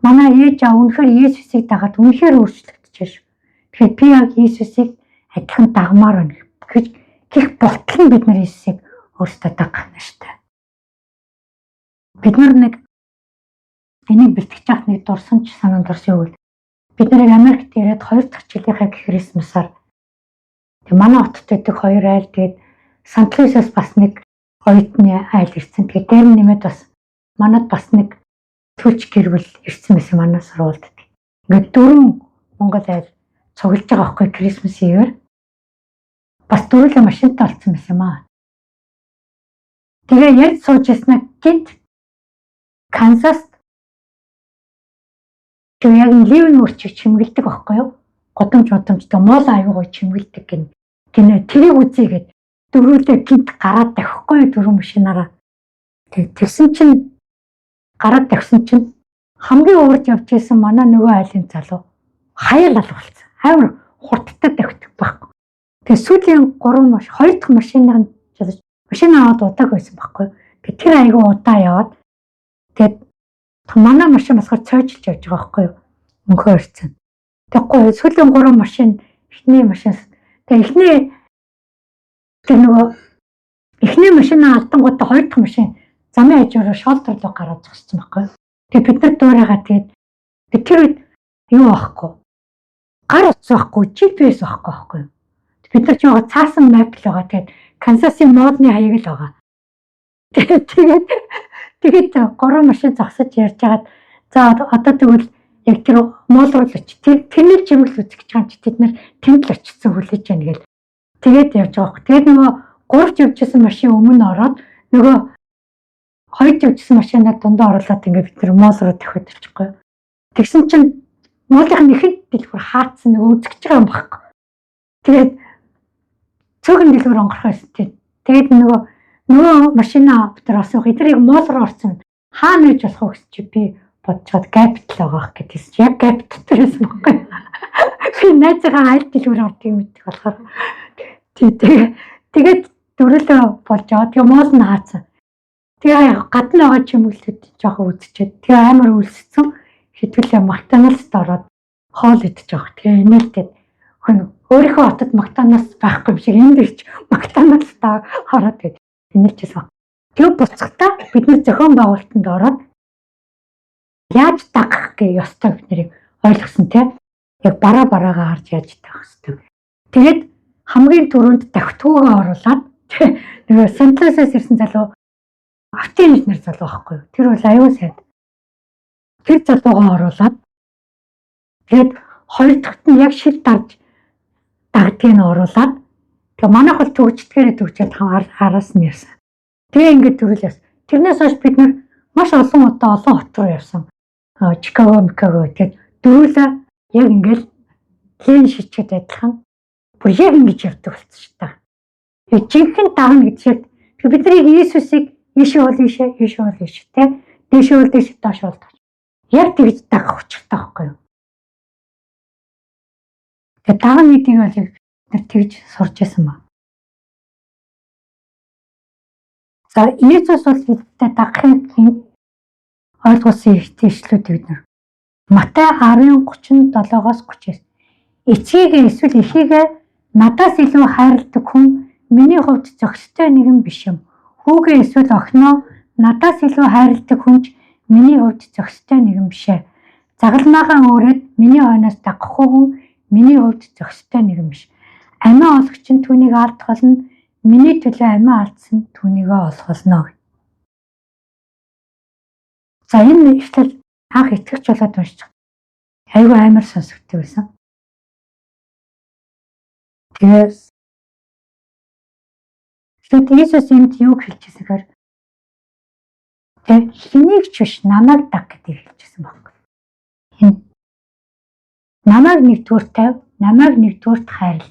Манай ээж аав үнэхээр Иесусыг дагаад үнэхээр өөрчлөгдөж шүү. Тэгэхээр би яг Иесусыг адилхан дагмаар байна гэж гэх болтол нь бид нар Иесусыг өөрсдөө дагах нь шүү дээ. Бид нар энийг бэлтгэж явах нэг дурсамж санаанд орсон юм. Бид нарыг Америкт ирээд 2 дахь жилийнхаа Крисмасаар манай хотод байдаг 2 айл тэгээд Сант-Луисаас бас нэг оюутны айл ирсэн. Тэгээд дээр нэмээд бас манад бас нэг төлч гэрвэл ирсэн байсан манай сургуульд. Ингээд 4 Монгол айл цуглаж байгаа байхгүй Крисмас ивэр. Бас дөрвөлээ машинтай олцсон байсан юм аа. Тэгээ яг сууж яснаа гинт Канзас тэг яг ливэн мөрчиг чимгэлдэг байхгүй юу? Годомжтой моол аюугаа чимгэлдэг гинэ. Тэрийг үзье гэд дөрвөлээ гинт гараад давхгүй юу дөрвөн машинаараа. Тэгсэн чинь гараад давсан чинь хамгийн урд явж исэн манай нөгөө айлын залуу хаяал алгуулсан. Амар хурдтай давхдаг байхгүй. Тэгээ сүүлийн 2 дахь машиныг машин аваад удааг байсан байхгүй. Тэр айгүй удаа яваад тэгээд манай машин болохоор цойжилж явж байгаа байхгүй юу? Мөнхөө ирсэн. Тэгэхгүй сүүлийн 3 машин эхний машин. Тэгээ эхний машинаа алдангуудаа 2 дахь машин замын хажуураа шолдор руу гараад зогссон байхгүй. Тэгээ бид нар дуурайгаа тэгээд тэр үед юу байхгүй. Гар утас байхгүй, GPS байхгүй. Бид нар ч байгаа цаасан map л байгаа. Тэгээд Канзасын модны хаяг л байгаа. Тэгээд 3 машин зогсож ярьж хагаад за одоо тэгвэл яг тэр моол руу л очив. Тэрний чимэл үзэх гэж байгаа ч бид нар тэнд л очсон хүлээж яана гээл. Тэгээд явж байгаа. Тэгээд нөгөө 3 явжсэн машин өмнө ороод нөгөө 2 явжсэн машинаа дундаа оруулаад ингээд бид нар моол руу давхиж очихгүй. Тэгсэн чинь моолын нэхэнд дэлгүүр хаацсан нөгөө үзэж байгаа юм баггүй. Тэгээд цөөхөн дэлгүүр онгорхоо байсан. Тэгээд нөгөө Нөгөө машина дотор асуух эдрийг муулруу орсон. Хаана нэж болох вэ гэж чи би бодцоод капитал байгаах гэдгийгс яг капитал төрөөсөн байхгүй. Би найзгаа аль дэлгүүр ордгийг мэддэг болохоор тэгээд дөрөлөө болж байгаа. Тэгээ моол нь хаацсан. Тэгээ гадна байгаа чимэглэлүүд жоохон үдчихэд тэгээ амар үлссэн хэтгэлээ Мактаналст ороод хоол идэж байгаа. Тэгээ инээлтэд өөрийнхөө хотод Мактаналс байхгүй юм шиг энд ирж Мактаналстаа хараад тэгээд инээлжсэн. Тэгээ буцахтаа бид нэр зохион байгуулалтанд ороод яаж дагах гэх ёстой биднийг ойлгосон тийм. Яг бараагаа харж яаж дагах ёстой. Тэгээд хамгийн түрүүнд давхитгуугаа оруулаад нөгөө Сент-Луисээс ирсэн залуу автын инженер залуу байхгүй юу? Тэр бол аюул сайд. Тэр залуугаа оруулаад тэгээд хоёр дахьт нь яг шил дагдгийг нь оруулаад тэгээ манайх бол төгждгээрээ араас нь явсан. Тэгээ ингээд төрөл явсан. Тэрнээс хойш бид нар маш олон удаа олон хот руу явсан. Чикаго, тэгээд дөрүүлээ яг ингээд лен шичгээд адилхан бүр яг ингэж явдаг болчихсон та. Жинхэнэ дагна гэж яг бид нарыг Иесусыг ийшээ бол ийшээ те дээшээ бол дээш доош бол доош. Яг тэгж дагах учиртай байхгүй юу? Тэгээд дагна гэдгийг бол яг бид тэгж сурч байсан ба. За Иесус бол бидтэй дагахын ойлгуулсан ишлүүдийг бид нар Матай 10:37-оос 39. Эцгийгээ эсвэл эхийгээ надаас илүү хайрладаг хүн миний хувьд зохистой нэгэн биш юм. Хүүгээ эсвэл охиноо надаас илүү хайрладаг хүн ч миний хувьд зохистой нэгэн бишээ. Загалмаагаа өөрөөд миний хойноос дагахгүй хүн миний хувьд зохистой нэгэн биш. Амиа олох чинь түүнийг алдах болно. Миний төлөө амиа алдсан түүнийгээ олох болно. За энэ ишлэл анх итгэж болоод уншиж айгүй амар сонсогддог байсан. Тэгээс Иесус энд юу хэлчихсэхээр хэнийг ч биш намайг даг гэдгийг хэлчихсэн байна. Энэ намайг нэгдүгээр тавь, намайг нэгдүгээр хайрл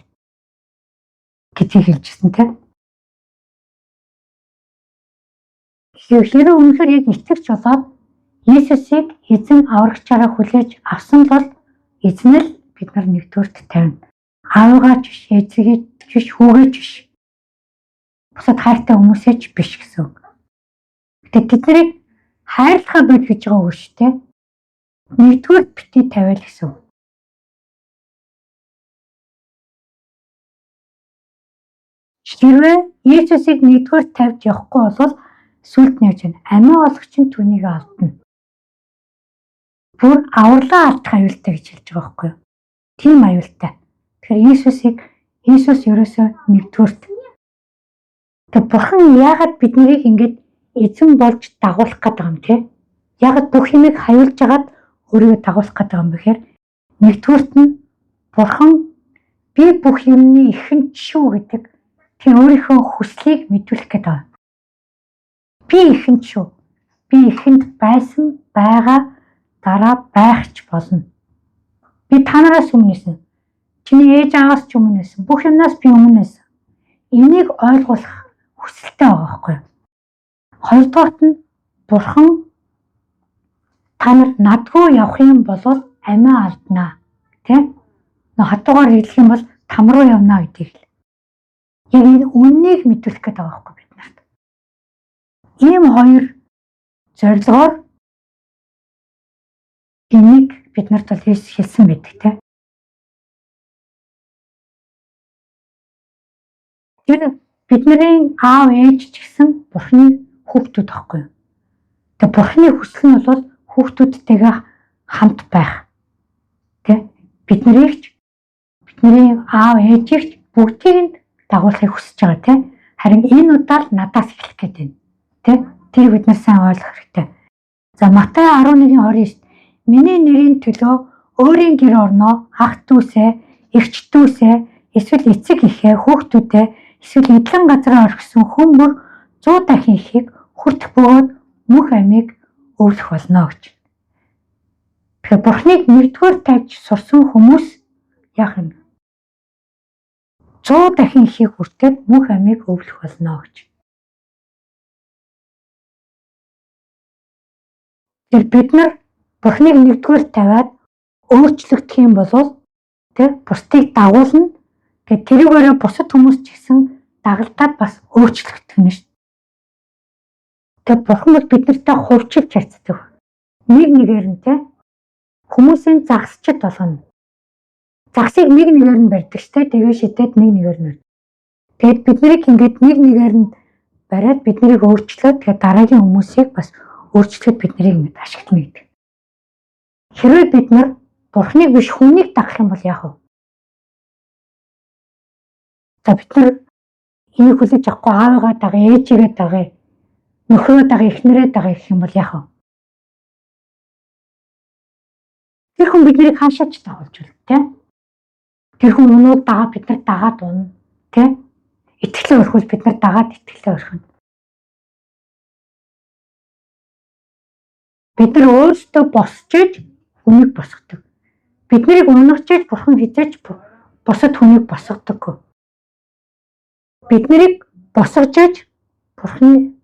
гэдгийг хэлчихсэн тийм. Хэрэг үнэхээр яг итгэж болоод Иесусыг эзэн аврагчаараа хүлээж авсан бол эзэн л бид нар нэгдүгээрт тавина. Аавгаа ч биш, эцгээ ч биш, хүүгээ ч биш. Бусад хайртай хүмүүсээ ч биш гэсэн үг. Тэгээд тэднийг хайрлахаа бод гэж байгаа үг шүү дээ. Нэгдүгээрт битгий тавиал гэсэн үг. Хэрвээ Иесусыг нэгдүгээрт тавьж явахгүй бол сүлд нь явж байна. Амиа олох чинь түүнийг алдна. Бүр авралаа алдах аюултай гэж хэлж байгаа байхгүй юу? Тийм аюултай. Тэгэхээр Иесус ерөөсөө нэгдүгээрт. Тэг бурхан яагаад биднийг ингэж эзэн болж дагуулах гэдэг юм те? Яагаад бүх юмыг хаюулж агаад өөрийгөө дагуулах гэдэг юм бэхээр нэгдүгээрт нь бурхан би бүх юмны эхэнд шүү гэдэг тэр өөрийнхөө хүслийг мэдүүлэх гэдэг. Би эхэнд шүү. Би эхэнд байсан, байгаа, дараа байх ч болно. Би танараас өмнөсөн. Чиний ээж ааваас ч өмнөсөн. Бүх юмнаас би өмнөсөн. Энийг ойлгох хүсэлтэй байгаа байхгүй юу? Хоёрдугаарт нь бурхан та нар надгүй явах юм бол амиа алднаа. Тэ? Хатуугаар хэлэх юм бол там руу явнаа гэдгийг л. Яг энэ үннийг мэдүүлэх гэдэг байгаа байхгүй бид нарт. Ийм хоёр зорилгоор энийг бид нарт бол хэлсэн байдаг те. Тэр бидний аав ээж ч гэсэн бурхны хүүхдүүд байхгүй юу? Тэгээ бурхны хүсэл нь бол хүүхдүүдтэйгээ хамт байх. Тэ? Бидний аав ээжийг бүгдийг дагуулахыг хүсэж байгаа те. Харин энэ удаа л надаас эхлэх гэдэг. Тэ? Тэр бид нар сайн ойлгох хэрэгтэй. За Матай 11:29 миний нэрийн төлөө өөрийн гэр орноо ах дүүсээ, эгч дүүсээ, эсвэл эцэг эхээ, хүүхдүүдээ, эсвэл эдлэн газраа орхисон хүн бүр 100 дахин ихийг хүртэх бөгөөд мөнх амийг өвлөх болно гэж. Тэгэхээр бурхныг нэгдүгээр тавьж сурсан хүмүүс яах юм? 100 дахин ихийг хүртээд мөнх амийг өвлөх болно гэж. Тэр бид нар Бурхныг нэгдүгээр тавиад өөрчлөгдөх юм бол бусдыг дагуулна. Тэгээд тэрүүгээрээ бусад хүмүүс ч гэсэн дагалдаад бас өөрчлөгдөх нь шүү. Тэгээд Бурхан бол биднэртэй хувьчилж харьцдаг. Нэг нэгээр нь хүмүүсийн загсчд болгоно. Загсыг нэг нэгээр нь барьдаг шүү. Тэгээ шидэд нэг нэгээр нь. Тэгээд бид нарыг ингээд нэг нэгээр нь бариад бид нарыг өөрчлөөд тэгээд дараагийн хүмүүсийг бас өөрчлөхөд бид нарыг ингэж ашиглана гэдэг. Хэрвээ бид нар Бурхныг биш хүнийг дагах юм бол яах вэ? За бид нар энийг хүлээж авахгүй аавыгаа дагах, ээжигээ дагах, нөхрөө дагах, эхнэрээ дагах гэх юм бол яах вэ? Тэр хүн биднийг хаашаач дагуулж байна, Тэр хүн өнөө дагаад бид нар дагаад унна, Итгэлээ өрхвөл бид нар дагаад итгэлээ өрхөн. Бид нар өөрсдөө босч иж хүнийг босгодог. Бид нарыг унагч иж Бурхан хизээч бусад хүнийг босгодоггүй. Бид нарыг босгож иж Бурхан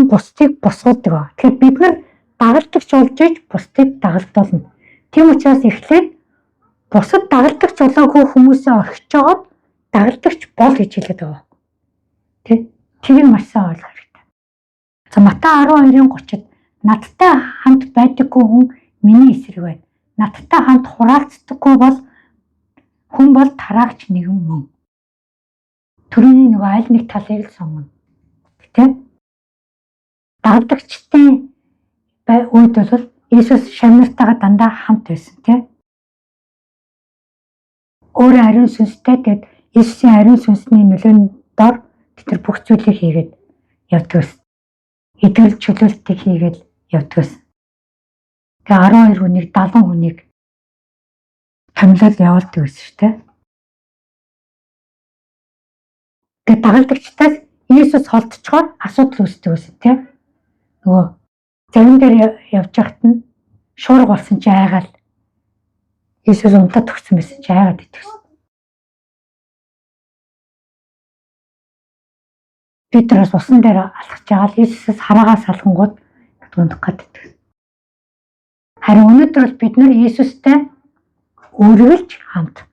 бусдыг босгодог. Тэгэхээр бид нар дагалдагч болж иж бусдыг дагалдуулна. Тийм учраас эхлээд бусад дагалдагч болоогүй хүмүүсээ орхиж жагаад дагалдагч бол гэж хэлээд байгаа. Тэрийг маш сайн ойлгох хэрэгтэй. За Матай 12:30-д надтай хамт байдаггүй хүн миний эсрэг байна. Надтай хамт хураалцдаггүй бол хүн бол тараагч нэгэн мөн. Төрөний нөгөө аль нэг талыг л сонгоно. Дагалдагчтай үед бол Иесус шавнартайгаа дандаа хамт байсан, Өөрөө ариун сүнстэй тэгээд Иесусийн ариун сүнсний нөлөөний дор тэр бүх зүйлийг хийгээд явдаг байсан. Итгэл чөлөөлтийг хийгээд явдаг байсан. Тэгээ 12 хүнийг 70 хүнийг томилол явуулдаг байсан шүү дээ. Тэгээ дагалдагчтаас Иесус холдчихоор асуудал үүсдэг байсан, Нөгөө зарим дээр явж байхад нь шуурга болсон чи айгаал Иесус унтаад төгсөн байсан чи айгаад идэгсэн. Петрос усан дээр алхаж байгаа л Иесусээс хараагаас салхангууд дундах гэдэг. Харин өнөөдөр бол бид нар Иесустэй үргэлж хамт.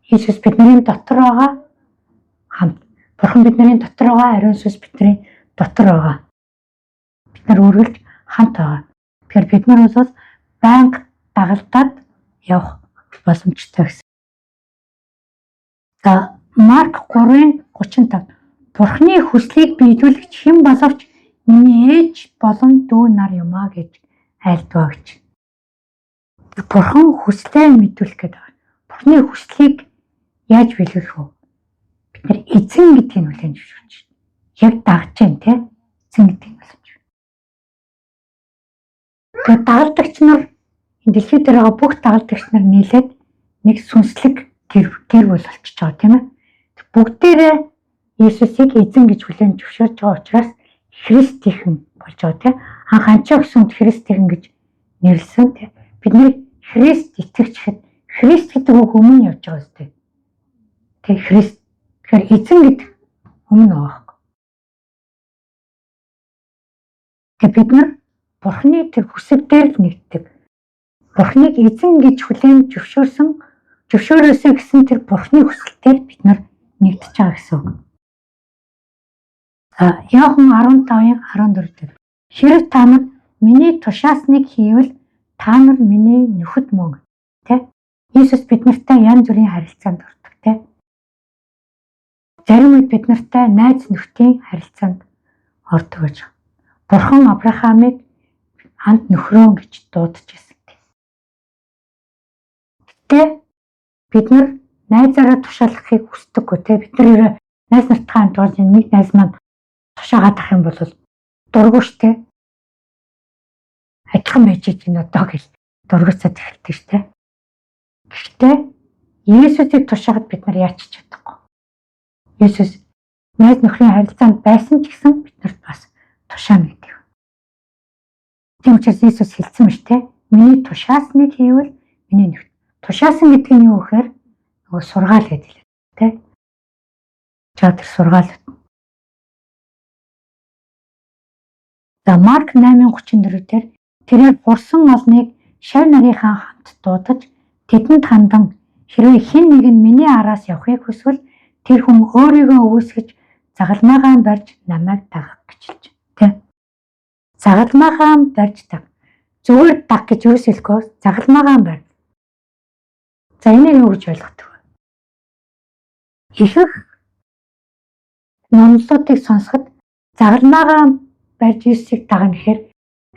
Иесус бидний дотор байгаа хамт. Бурхан бидний дотор байгаа, ариун сүнс бидний дотор байгаа. Бид нар үргэлж хамт байгаа. Тэгэхээр бид нар бол байнга дагалдаад явах боломжтой гэсэн. За Марк 3:35 Бурхны хүслийг биелүүлэгч хэн боловч миний ээж болон дүү нар юм аа гэж айлдваа гэж. Бурхан хүслээ мэдүүлэх гэдэг. Бурхны хүслийг яаж биелүүлэх вэ? Бид нар эзэн гэдгийг хүлээн зөвшөөрч байна. Яг дагж जैन эзэн гэдгийг хүлээн зөвшөөрч. Тэгээд дагалдагч нар дэлхийд дээр байгаа бүх дагалдагч нар нийлээд нэг сүнслэг гэр бүл болчихж байгаа, тийм ээ. Бүгдээрээ Иесусыг эзэн гэж хүлээн зөвшөөрж байгаа учраас Христийнхэн болж байгаа, тийм. Ханчаа гүсэнд Христийнхэн гэж нэрлсэн, тийм. Бидний Христ итгэгчхэд Христ гэдэг үг өмнө явж байгаа үстэй. Тэгээ Христ тэгэхээр эзэн гэдэг өмнө байгаа. Тэгээ бид нар Бурхны тэр хүсэлээр л нэгддэг. Бурхныг эзэн гэж хүлээн зөвшөөрөөсэй гэсэн тэр Бурхны хүсэлээр бид нар нэгдэж байгаа гэсэн үг. Иохан 15:14 Хэрэг та нар миний тушаасныг хийвэл та нар миний нөхөд мөн, тийм. Иесус бид нартай янз бүрийн харилцаанд ордог, тийм. Зарим үед бид нартай найз нөхдийн харилцаанд ордог гэж. Бурхан Авраамыг хамт нөхрөө гэж дуудаж байсан. Гэтэ бид нар найзаараа тушаалахыг хүсдэггүй, тийм. Бид нар найз нартай хамт болж нэг найз маань тушаагаад ах юм бол дургуй штэ. Адилхан байж чинь одоо гэж дургуйцаад эхэлдэг штэ. Гэхдээ Иесусыг тушаагаад бид нар яач чадахгүй. Иесус найз нөхрийн харилцаанд байсан ч гэсэн бид нарт бас тушаана гэдэг. Тийм учраас Иесус хэлсэн мэт, тийм. Миний тушаасныг хийвэл миний нөхд. Тушаасан гэдэг нь юу гэхээр нөгөө сургаал гэдэг л, тийм. За тэр сургаал За Марк 8:34 дээр тэрээр хурсан олныг шав нарийнхаа хамт дуудаж тэдэнд хандан хэрвээ хэн нэг нь миний араас явахыг хүсвэл тэр хүн өөрийгөө үүсгэж загалмаагаан барьж намайг дагах гэж хэлж байна. Загалмаагаан барьж даг. Зүгээр даг гэж юу хэлэхгүй загалмаагаан барь. За энийг юу гэж ойлгох вэ? Ихэнх номлолуудыг сонсоход загалмаагаан барьж Иесусыг дагна гэхээр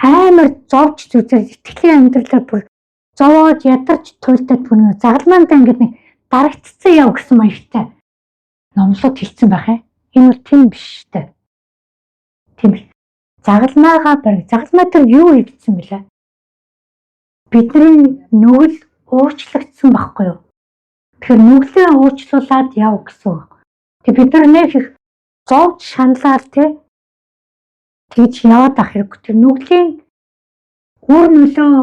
амар зовж зүзэл итгэлийн амьдралаар бүр зовоод ядарч туйлдаад бүр загалмаандаа ингээд нэг дарагдцсан яв гэсэн маягтай номлоод хэлсэн байх юм. Энэ бол тийм биш шүү дээ. Тийм ээ. Загалмаагаа барь. Загалмаа дээр юу хийгдсэн бэлээ? Бидний нүгэл уучлагдсан байхгүй юу? Тэгэхээр нүглээ уучлуулад яв гэсэн үг. Тэг бид нар нэг их зовж шаналал тэгж яваад ах хэрэггүй. Тэр нүглийн үр нөлөө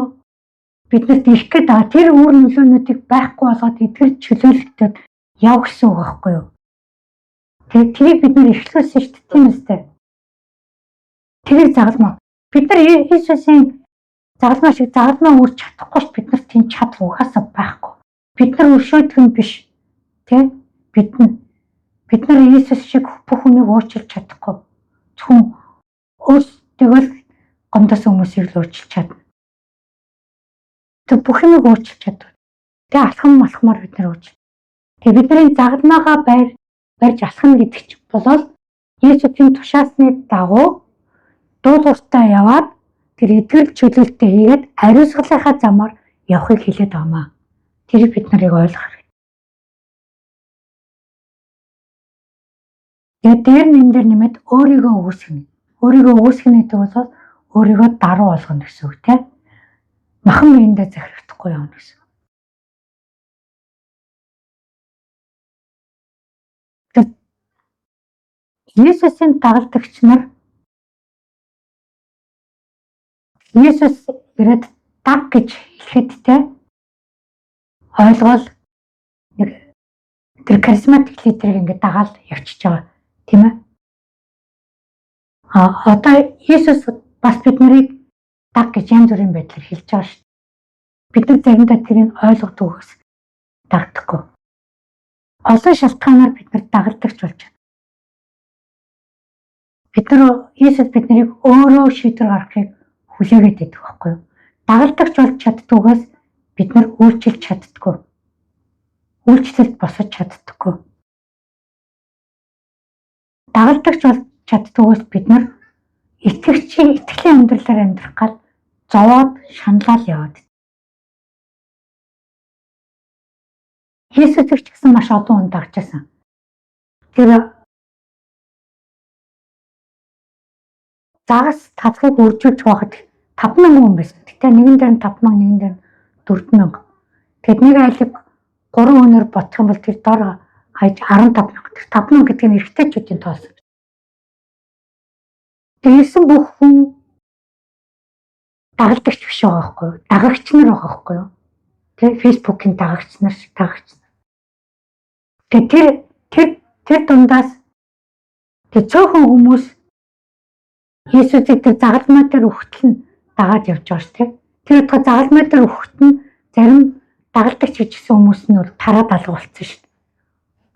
биднэрт ирэх гээд байгаа. Тэр үр нөлөөнүүдийг байхгүй болгоод эдгэр чөлөөлөлтөд яв гэсэн үг байхгүй юу? Тэрийг бид нар эрхлүүлсэн шүү дээ. Тийм үстэй. Тэр загалмаа. Бид нар Иесусийн загалмаа шиг загалмаа үрж чадахгүй ш бид нар тийм чадах угаасаа байхгүй. Бид нар өршөөдөх нь биш. Бид нар Иесус шиг бүх хүнийг уучлах чадахгүй. Зөвхөн өөрсдөө л гомдос хүмүүсийг л уучлах чадна. Тэг бүх юмыг уучлах чадвар. Тэг алхамаар бид нар уучлах. Тэг бидний загалмаагаа барьж алхна гэдэг чинь болол Иесусийн тушаасны дагуу дуулууртаа яваад тэр эдгэрэл чөлөөлтөд хийгээд ариусгалынхаа замаар явахыг хэлээд байгаамаа. Тэрийг бид нарыг ойлгох хэрэгтэй. Тэгээд дээр нэн дээр нэмээд өөрийгөө үүсгэнэ. Өөрийгөө үүсгэнэ гэдэг бол өөрийгөө даруу болгоно гэсэн үг тийм. Махан биендээ захирагдахгүй явна гэсэн. Иесусийн дагалдагч нар Иесус ирээд даг гэж хэлэхэд ойлгол нэг тэр харизматик лидерийг ингээд дагаад явчихж байгаа тийм ээ. Одоо Иесус бас бид нарыг даг гэж янз бүрийн байдлаар хэлж байгаа шүү дээ. Бид нар заримдаа тэрийг ойлгодоггүйс дагдахгүй. Олон шалтгаанаар бид нар дагалдагч болж байна. Бид нар Иесус бид нарыг өөрөө шийдвэр гаргахыг хүлээгээд байдаг байхгүй юу? Дагалдагч болж чаддгүйгээс бид нар үйлчилж чаддаггүй. Үйлчлэлд босож чаддаггүй. Дагалдагч болж чаддгүйгээс бид нар итгэлийн амьдралаар амьдрах гал зовоод шаналал яваад. Иесусыг ч гэсэн маш олон хүн дагчаасан. Тэр загас тазхыг үржүүлж байхад 5,000 хүн байсан. Тэгтээ нэгэн дээр нь 5,000, нэгэн дээр нь 4,000. Тэгэд нэг айлыг 3 өнөөр бодох юм бол тэр дор хаяж 15,000. Тэр 5,000 гэдэг нь эрэгтэйчүүдийн тоос. Тэгсэн бүх хүн дагалдагч биш байгаа байхгүй юу? Дагагч нар байгаа байхгүй юу? Тэг фэйсбүүкийн дагагч нар. Тэр дундаас тэр цөөхөн хүмүүс Иесусыг тэр загалмай дээр өгтөл нь дагаад явж байгаа ш тийм. Тэр удаа загалмай дээр өгтөл нь зарим дагалдагч хийжсэн хүмүүс нь тараад алга болсон ш.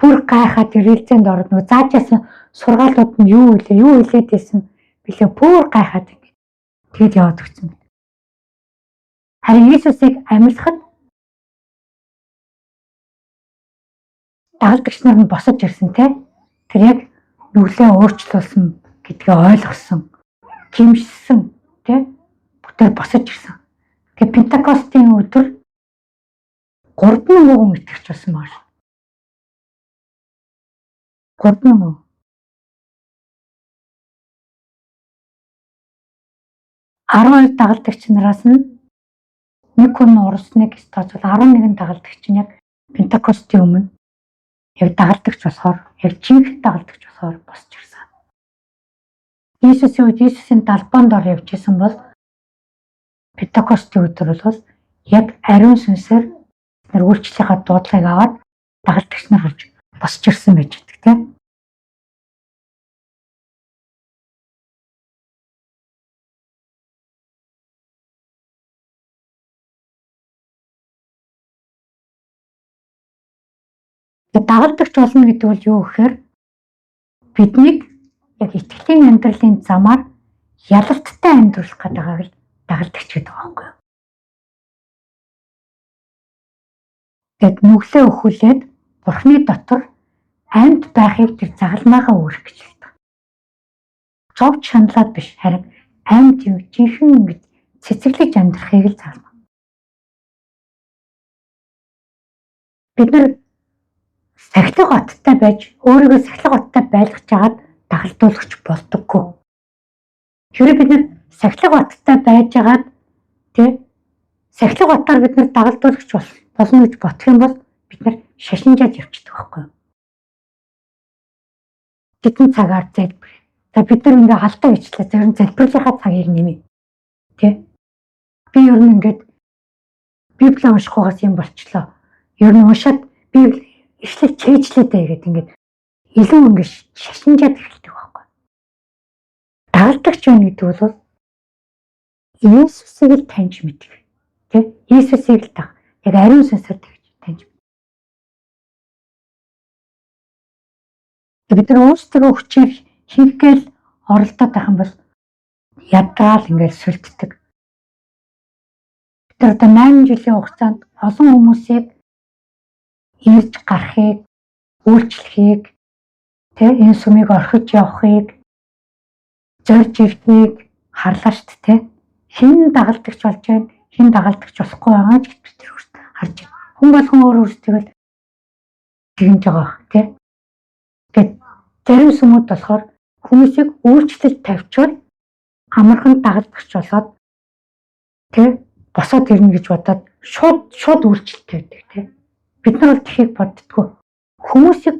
Бүр гайхаад рэлзэнд ороод нөгөө заажсан сургаалууд нь юу хэлээд байсан бэлээ бүр гайхаад ингэ. Тэгэд яваад өгсөн байна. Харин Иесусыг амьлахад дагалдагч нар нь босож ирсэн тийм. Тэр яг нүглээ өөрчлүүлсэн гэдгээ ойлгосон. Гимшсэн тийм бүтээр босож ирсэн. Тэгээ Пентекостийн өдөр 3,000 хүн итгэж болсон байна. 3,000. Арван дагалдагч нараас нь нэг хүн урсныг тооцвол 11 дагалдагч нь яг Пентекостийн өмнө яг дагалдагч болохоор яг жинхэнэ дагалдагч болохоор босч ирсэн. Иесусийн далбаан дор явж исэн бол Пентекостийн өдөр бол яг ариун сүнсээр нар үйлчлэлийн дуудлагыг аваад дагалдагч нар болж босч ирсэн байж байдаг тийм. Дагалдагч болно гэдэг бол юу гэхээр биднийг яг итгэлийн амьдралын замаар ялалттай амьдруулах гэдгийг л дагалдагч гэдэг байгаа юм. Гэт нүглээ өхүүлээд Бурхны дотор амьд байхыг тэр загалмаагаа үүрэх гэж хэлдэг. Зовж шаналаад биш, харин амьд юм жинхэнэ ингэж цэцэглэж амьдрахыг л загалмаа. Бид нар сахилга готтой байж өөрийгөө сахилга готтой байлгаж жагаад дагалдуулагч болдоггүй. Хэрэв бид нар сахилга готтой байж жагаад сахилга готоор бид нар дагалдуулагч болно гэж бодох юм бол бид нар шашинжаад явчихдаг байхгүй юу? Тэдэн цагаар залбир. Бид нар ингээ алдаа ичлээ. Зарим залбирлынхаа цагийг нэмээ. Би ер нь ингээд Библийг уншихгүйгаас юм болчлоо. Ер нь уншаад Библи ишлэл чэйжлээдээ гэдэг ингээд илүү ингээд шашинжаад эхэлдэг байхгүй. Дагалдагч байна гэдэг бол Иесусыг л таньж мэдэх. Иесусыг л дах. Яг ариун сүнсээр таньж. Бид нар өөрсдөө хүчээр хийгээл оролдоод байх юм бол ядраал ингээд сүлддэг. Бид нар 8 жилийн хугацаанд олон хүмүүсийг ирж гарахыг, үйлчлэхийг, энэ сүмийг орхиж явахыг, зорж ирэхийг харлаа шүү дээ. Хэн дагалдагч болж байна, хэн дагалдагч болохгүй байгаа ч бид нар харж байна. Хүн болгон өөрсдөө л тэгж байгаа тий. Гэт зарим сүмүүд болохоор хүмүүсийг үйлчлэл тавьчвал амархан дагалдагч болоод босоод ирнэ гэж бодоод шууд үйлчлэл тавьдаг тий. Бид нар бол тхийг боддгоо. Хүмүүсийг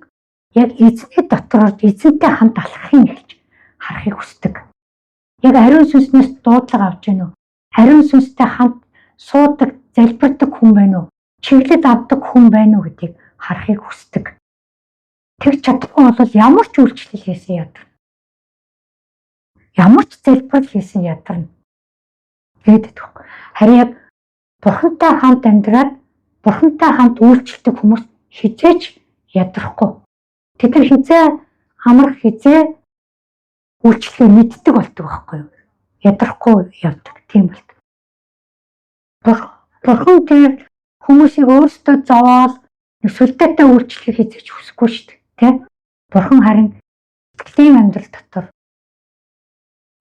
яг эзний дотор эзэнтэй хамт алхахын эхэлж харахыг хүсдэг. Яг ариун сүнснээс дуудлага авч гэнэ үү? Ариун сүнстэй хамт суудаг, залбирдаг хүн байна уу? Чиглэл авдаг хүн байна уу гэдгийг харахыг хүсдэг. Тэгж чадахгүй бол ямар ч үйлчлэл хийсэн ядарна. Ямар ч залбирал хийсэн ядарна. Гэдэг вэ? Харин яг Бурхантай хамт амьдраад Бурхантай хамт үйлчлдэг хүмүүс хизээч ядрахгүй. Тэд нар хизээ амрах, хизээ үйлчлэгээ мэддэг болдог байхгүй юу? Ядрахгүй явдаг, тийм болдог. Бурхан тэр хүмүүсийг өөрсдөө зовоол сүлдээтэй үйлчлэхийг хизээч хүсэхгүй шүү дээ. Бурхан харин итгэлийн амьдрал дотор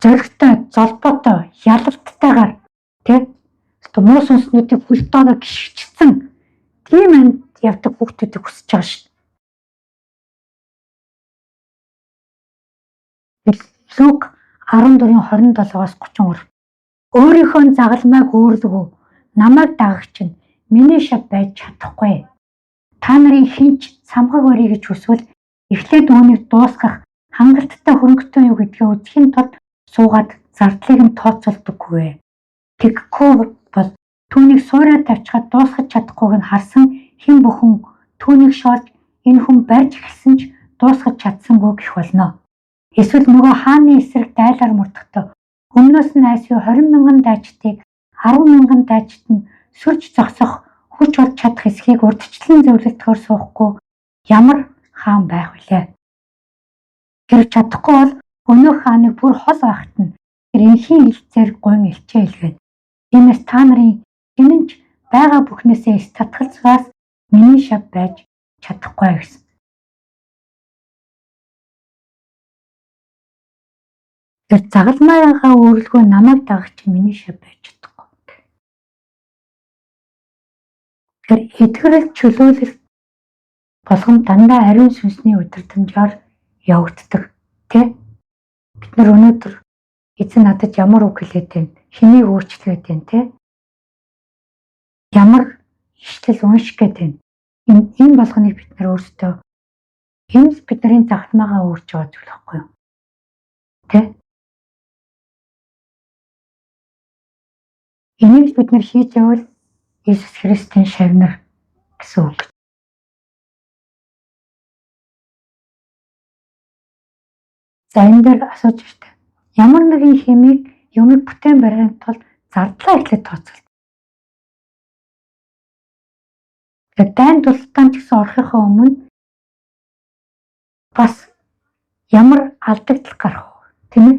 зоригтой, золбоотой, ялалттайгаар муу сүнснүүдийг хөлтөөнө гიშгчсэн тийм амьд явдаг хүүхдүүдийг хүсэж байгаа шүү дээ. Лук 14:27-аас 33. Өөрийнхөө загалмайг өөрлөгөө намайг дагагч нь миний шав байж чадахгүй. Та нарын хинч самгаг барья гэж хүсвэл эхлээд үүнийг дуусгах хангалттай хөрөнгөтэй юу гэдгээ үзэхийн тулд суугаад зардлыг нь тооцоолдоггүй. Тэгэхгүй бол түүнийг суурьад тавьчихад дуусгаж чадахгүйг нь харсан хэн бүхэн түүнийг шоолж энэ хүн барьж эхэлсэн ч дуусгаж чадсангүй гэх болно. Эсвэл нөгөө хааны эсрэг дайлаар мурдахдаа өмнөөс нь айсгүй 20,000 дайчдыг 10,000 дайчид нь сүрж зогсох хүч болж чадах эсхийг урдчлан зөвлөлтөөр суухгүй ямар хаан байх вүлээ. Тэр чадахгүй бол өнөө хааныг бүр хол байхад нь тэр инхийн хэлцээр гойн элчээ илгээд. Тиймээс та нарын гинэнч байгаа бүхнээсээ эс татгалзгаас миний шав байж чадахгүй гэсэн. Тэр загалмайгаа өөрлөгөө намайг дагагч миний шав байж чадахгүй. Тэр эдгэрэл чөлөөлөлт болгон дандаа ариун сүнсний удирдамжаар явагддаг. Бид нар өнөөдөр эзэн надад ямар үг хэлээд байна? Хэнийг өөрчлөөд байна Ямар ишлэл унших гээд байна? Энэ болгоныг бид нар өөрсдөө энэ бидний загалмайгаа өөрч байгаа зүйл байхгүй юу? Энийг бид нар хийж явал Иесус Христийн шавнар гэсэн үг. За энэ дээр асууж байна. Ямар нэгэн хэмийг юмыг бүтээн барихын тулд зардлаа эхлээд тооцоолдог. Дайн тултаан ч гэсэн орохынхоо өмнө бас ямар алдагдал гарах вэ? Тийм ээ?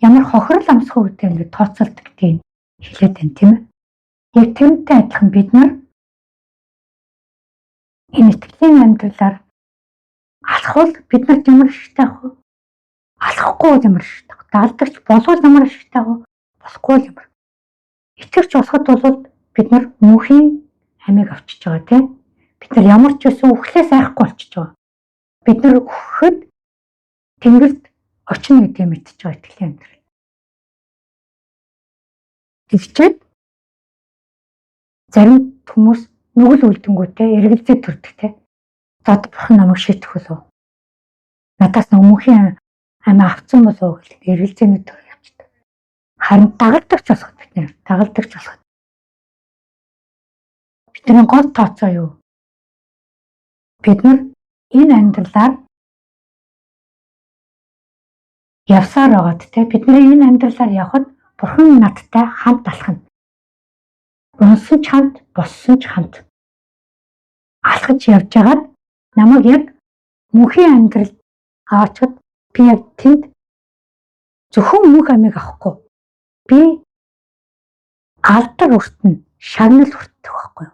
Ямар хохирол амсах үү гэдэг ингээд тооцоолдог гэдгийг хэлээд байна, тийм ээ? Яг тэрнтэй адилхан бид нар энэ итгэлийн амьдралаар алхвал биднэрт ямар ашигтай ах вэ? Алхахгүй бол ямар ашигтай ах вэ? Даалдагч болвол ямар ашигтай ах вэ? Болохгүй бол ямар? Итгэвч болоход бол бид нар мөнхийн амийг авчиж байгаа тийм. Бид нар ямар ч байсан үхлээс айхгүй болчихж байгаа. Бид нар үхэхэд Тэнгэрт очно гэдгийг мэдчихэж байгаа итгэлийн амьдрал. Тэгчээд зарим хүмүүс нүгэл үлдэнгүүтээ эргэлзээ төрдөг те. Зод бурхан намайг шийтэх болов. Надаас мөнхийн амиа авцсан болов гэх эргэлзээний төр явчихдаг. Харин дагалдагч болоход бид нэр дагалдагч болоход бидний гол тооцоо юу? Бид нар энэ амьдралаар явсаар байгаад те бидний энэ амьдралаар явхад бурхан надтай хамт алхна. Унсан ч хамт, боссон ч хамт. Алхаж явж байгаад намайг яг мөнхийн амьдрал аваачаад би яг тэнд зөвхөн мөнх амийг авахгүй. Би алдар хүртэн, шагнал хүртэх байхгүй.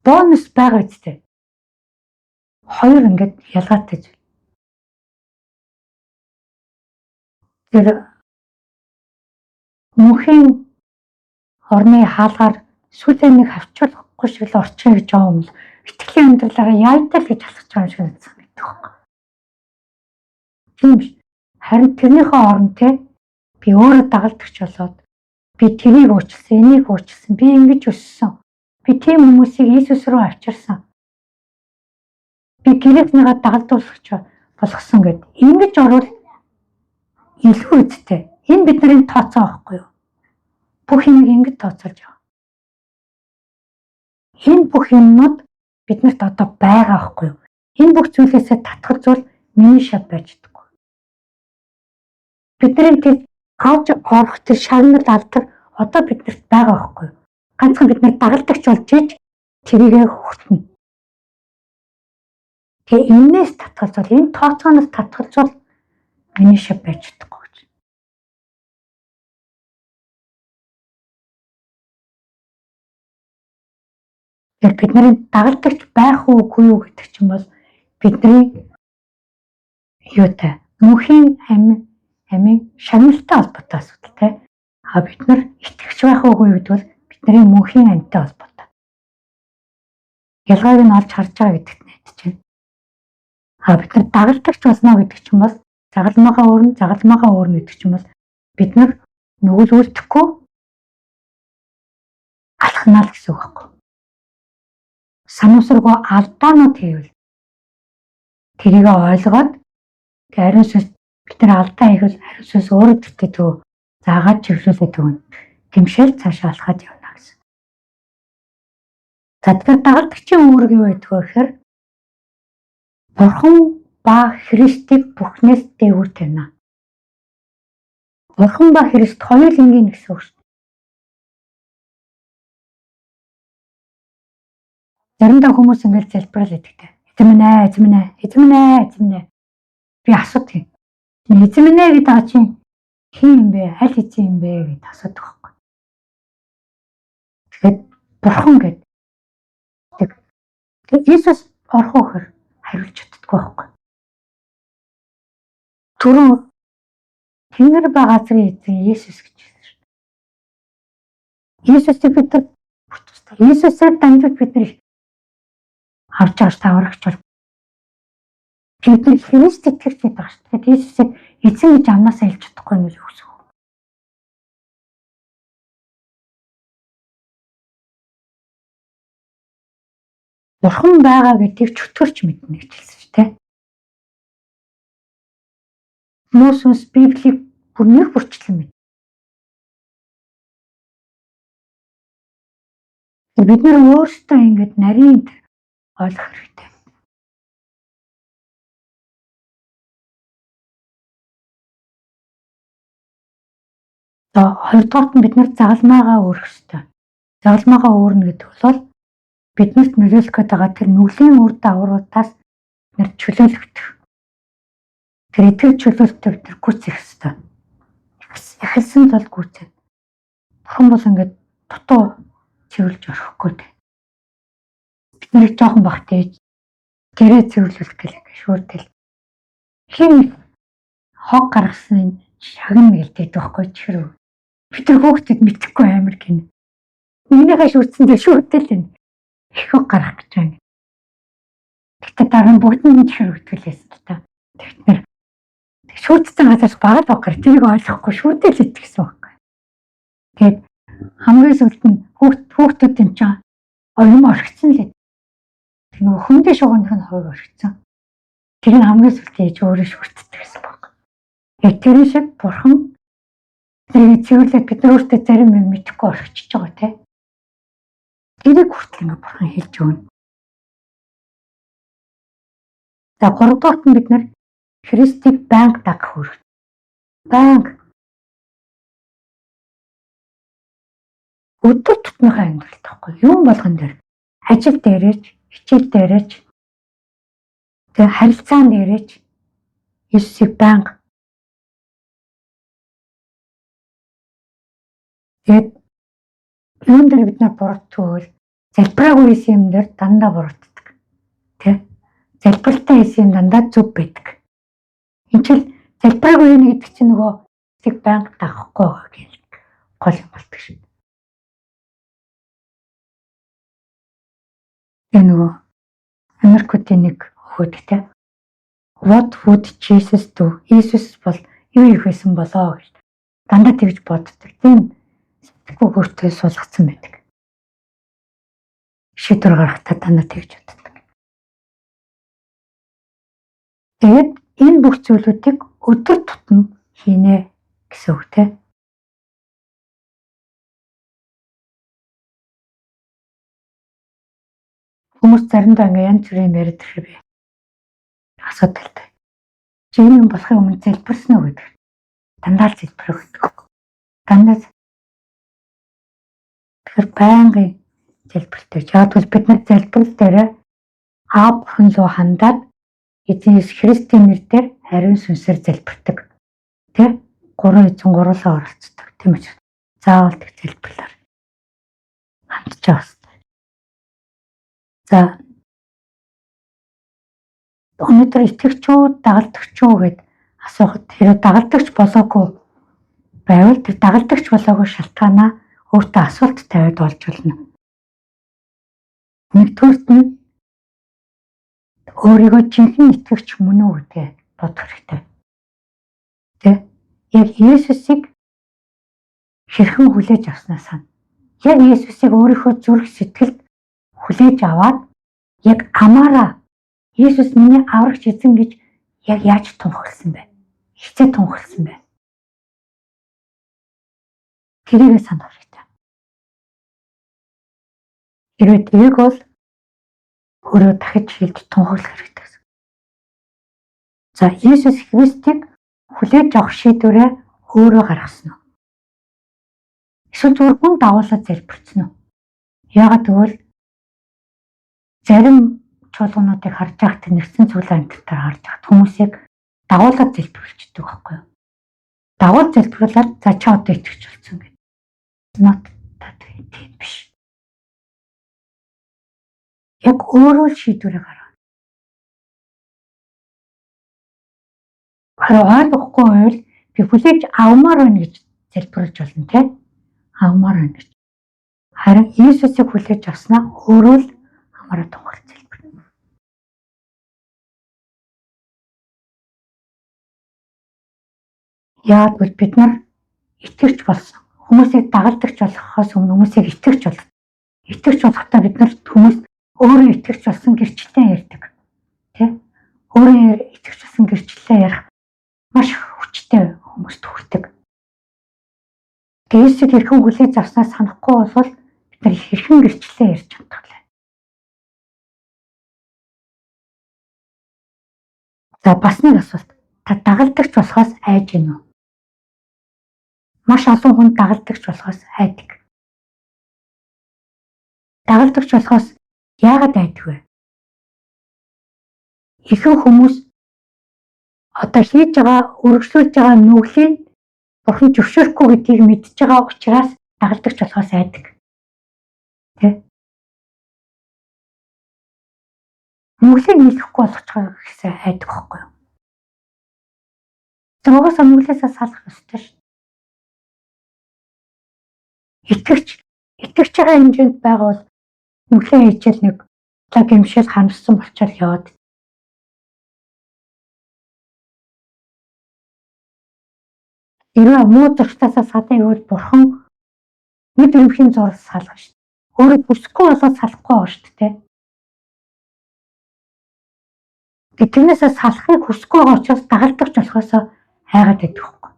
Бонус байгаа үстэй. Хоёр ингээд ялгаатай зүйл. Тэр мөнхийн орны хаалгаар сүлээ нэг хавчуулахгүй шиг л орчин гэж байгаа юм л итгэлийн амьдралаараа яйдал гэж алхаж байгаа юм шиг надад мэддэг байна. Тийм биш. Харин тэрнийхээ оронд те би өөрөө дагалдагч болоод би тэрийг уучлсан, энийг уучлсан, би ингэж өссөн. Би тийм хүмүүсийг Иесус руу авчирсан. Би гэрээснийгаа дагалдуулах болгосон гэд ингэж орвол илүү үсттэй. Энэ бидний тооцоо байхгүй юу? Бүх юмыг ингэж тооцоолж байгаа. Энэ бүх юмнууд биднэрт одоо байгаа байхгүй юу? Энэ бүх зүйлээсээ татгалзуул миний шав байж чадахгүй. Бидний тэр авч орох тэр шагнал алдар одоо биднэрт байгаа байхгүй юу? Ганцхан бид нар дагалдагч болж иж тэрийгэ хүртэнэ. Тэгээ энээс татгалзуул, энэ тооцооноос татгалзуул миний шав байж чадахгүй гэж. Тэгэхээр бидний дагалдагч байх уугүй юу гэдэг чинь бол бидний юутай мөнхийн амийн шагналтай холбоотой асуудал те. Бид нар итгэвч байх уугүй юу гэдэг бол бидний мөнхийн амьтай холбоотой. Ялгааг нь олж харж байгаа гэдэгт найдаж байна. Бид нар дагалдагч болно гэдэг чинь бол загалмаагаа өөрнө гэдэг чинь бол бид нар нүгэл үлдэхгүй алхнаа л гэсэн үг байхгүй. Санамсаргүй алдаанууд хийвэл тэрийг ойлгоод ариун сүнс бид нар алдаа хийвэл ариун сүнс өөрөө төртөө төө заагаад чиглүүлээд өгнө. Тэмшээл цаашаа алхаад явна гэсэн. За тэгэхээр дагалдагчийн үүрэг юу гэдэг вэ гэхээр Бурхан ба Христийг бүхнээс дээгүүр тавина. Бурхан ба Христ хоёулангийн гэсэн үг шүү дээ. Заримдаа хүмүүс ингэж залбирал өгдөг. Эзэн минь ээ. Би асуудаг. Эзэн минь ээ гэдэг чинь хин юм бэ? Аль эзэн юм бэ гэж асуудаг байхгүй. Тэгэхээр Бурхан гэдэг. Иесус орох ухаар хариулж чаддаггүй байхгүй. Түрүү Тэнгэр ба газрын эзэн Иесус гэж хэлсэн шүү дээ. Иесусыг бид нар бүтцтэй. Иесусээр дамжуулж бид нар авч авч таврагч бол бид нар Христ итгэж байгаа шүү дээ. Иесусыг эзэн гэж амнаасаа хэлж чадахгүй юм юу гэсэн үг. Бурхан байгаа гэдгийг чөтгөрч мэднэ гэж хэлсэн шүү дээ. Мөсөс Библийг бүр нэг бүрчлэн мэд. Бид нар өөрсдөө ингэж нарийн ойлгох хэрэгтэй. За хоёрдугаарт нь бид нар загалмаагаа өөрөх хэрэгтэй. Загалмаагаа өөрнө гэдэг бол биднэрт нөлөөлөх гээд байгаа тэр нүглийн үр дагавруудаас нар чөлөөлөгдөх. Тэр итгэл чөлөөлтөд бид нар гүйцэх ёстой. Эхэлсэн тул гүйцэх. Бурхан бол ингээд дутуу цэвэрлж орохгүй дээ. Бид нарыг жоохон багтээж гэрээ цэвэрлүүлэх гэлээ шүүртэл. Хин хог гаргасан шагнал гэлдээд байхгүй чихэр. Бид нар хүүхдэд мэдхгүй амар гин. Нэгнийхээ шүрдсэн дээр шүүртэл энэ их хог гарах гэж байна. Тэгтээ дараа нь бүгд нь чихэр өгдөлээсэн л та. Тэгтээ шүүрдсэн газар багал багаар тэрийг ойлгохгүй шүүртэл итгэсэн байхгүй. Тэгээд хамгийн сүүлд нь хүүхдүүд юм чаа оюун орхицсан лээ. Тэг нөгөө хүндээ шугамдах нь хойг орхицсан. Тэр нь хамгийн сүүлд ээж өөрөө шүрддэг гэсэн баг. Яг тэр шиг бурхан тэрийг цэвэрлээд бид нар өөртөө зарим юм мэдэхгүй орхичиж байгаа те. Тэрийг хүртэл ингээ бурхан хэлж өгнө. За 3 дугаарт нь бид нар Христийг байнга дагах хэрэгтэй. Байнга өдөр тутмынхаа амьдралд тахгүй юм болгон дээр ажил дээрээч, хичээл дээрээч, тэг харилцаан дээрээч Иесусыг байнга тэгээд юун дээр бид нар буруудтгүй залбираагүй юм дээр дандаа бурууддаг. Тэг залбиралтай юм дандаа зөв байдаг. Энд чинь залбираагүй юм гэдэг чинь нөгөө тэг байнга дагахгүй байгаа гэх гол юм болдог шүү. Энэ нөгөө Америкуудын нэг хөөд те. What would Jesus do? Иесус бол юу их байсан болоо гэж дандаа тэгж боддог. Тийм сэтгэл хөдлөлтөд суулгацсан байдаг. Шийдвэр гаргахтаа дандаа тэгж боддог. Тэгээд энэ бүх зүйлүүдийг өдөр тутам хийнэ гэсэн үг те. Хүмүүс заримдаа ингээ янз бүрийн яриад ирэх бай. Асуудалтай. Чи юм болохын өмнө залбирсан уу гэдэг. Дандаа л залбирах гэдэг. Дандаа тэр байнгын залбиралтай. Яг бид нар залбирал дээр аав бурхан руу хандаад эзэн Есүс Христийн нэрээр ариун сүнсээр залбирдаг. Тэ? 3 эзэн гурлаа оролцдог. Тийм үү? Заавал тэг залбирлаар хандж байгаа. За өнөөдөр итгэгчүүд дагалдагчгүй гэд асуухад хэрэг дагалдагч болоогүй байвал тэр дагалдагч болоогүй шалтгаанаа өөртөө асуулт тавиад болж болно. Нэгдүгürt нь өөрийгөө жинхэнэ итгэгч мөн үү гэдгээ бодох хэрэгтэй. Тэ? Яг Иесусыг хэрхэн хүлээж авснаас яг Иесусыг өөрийнхөө зүрх сэтгэлд хүлээж аваад яг амаараа Иесус миний аврагч эзэн гэж яг яаж тунхагласан бэ? Хичээ тунхагласан бэ? Тэрийг санах хэрэгтэй. Хэрвээ тэрийг бол өөрөө дахиж хэлж тунхаглах хэрэгтэй. За Иесус Христийг хүлээж авах шийдвэрээ өөрөө гаргасан уу? Эсвэл зүгээр хүн дагуулад залбирсан уу? Яагаад гэвэл зарим чуулгануудыг харж байхад нэгсэн цуглаан амталтаар харж байхад хүмүүсийг дагуулад залбирлждэг байхгүй юу? Дагуул залбирлаад за чи одоо итгэж болсон гэдэг. Not тийм биш. Яг өөрөө л шийдвэрээ гаргана. Ойлгохгүй байвал би хүлээж авмаар байна гэж залбирлж болно тийм. Авмаар байна гэж. Харин Иесусыг хүлээж авснаа өөрөө л амаараа тунхаглаж залбирна. Яг бол бид нар итгэвч болсон. Хүмүүсийг дагалдагч болохоос өмнө хүмүүсийг итгэвч болох. Итгэвч болохдаа бид нар хүмүүс өөрөө итгэвч болсон гэрчлэлээ ярьдаг. Тэ? Өөрөө итгэвч болсон гэрчлэлээ ярих маш хүчтэй хүмүүст хүрдэг. Иесусыг хэрхэн хүлээж авснаас санахгүй бол бид нар хэрхэн гэрчлэлээ ярьж чаддаг. За бас нэг асуулт. Та дагалдагч болохоос айж гинэ үү? Маш олон хүн дагалдагч болохоос айдаг. Дагалдагч болохоос яагаад айдаг вэ? ихэнх хүмүүс одоо хийж байгаа өргөжлүүлж байгаа нүглийг бурхан зөвшөөрөхгүй гэдгийг мэдж байгаа учраас дагалдагч болохоос айдаг. Тэ? Нүглийг нийлэхгүй болгочихоо гэсэн айдаг байхгүй юу? Угаасаа нүглээсээ салах ёстой шүү. Итгэж байгаа хэмжээнд байгаа бол нүглээ хийчихэл нэг гэмшил ханасан болчиход яваад. Ирээ муу зургатаасаа садан ивэл бурхан нэг юмхийн зураг салгана шүү. Өөрөө бүсгүй болоод салахгүй байгаа шүү дээ. Тэрнээсээ салахыг хүсэхгүй байгаа учраас дагалдагч болохоос хайгаад байдаг байхгүй.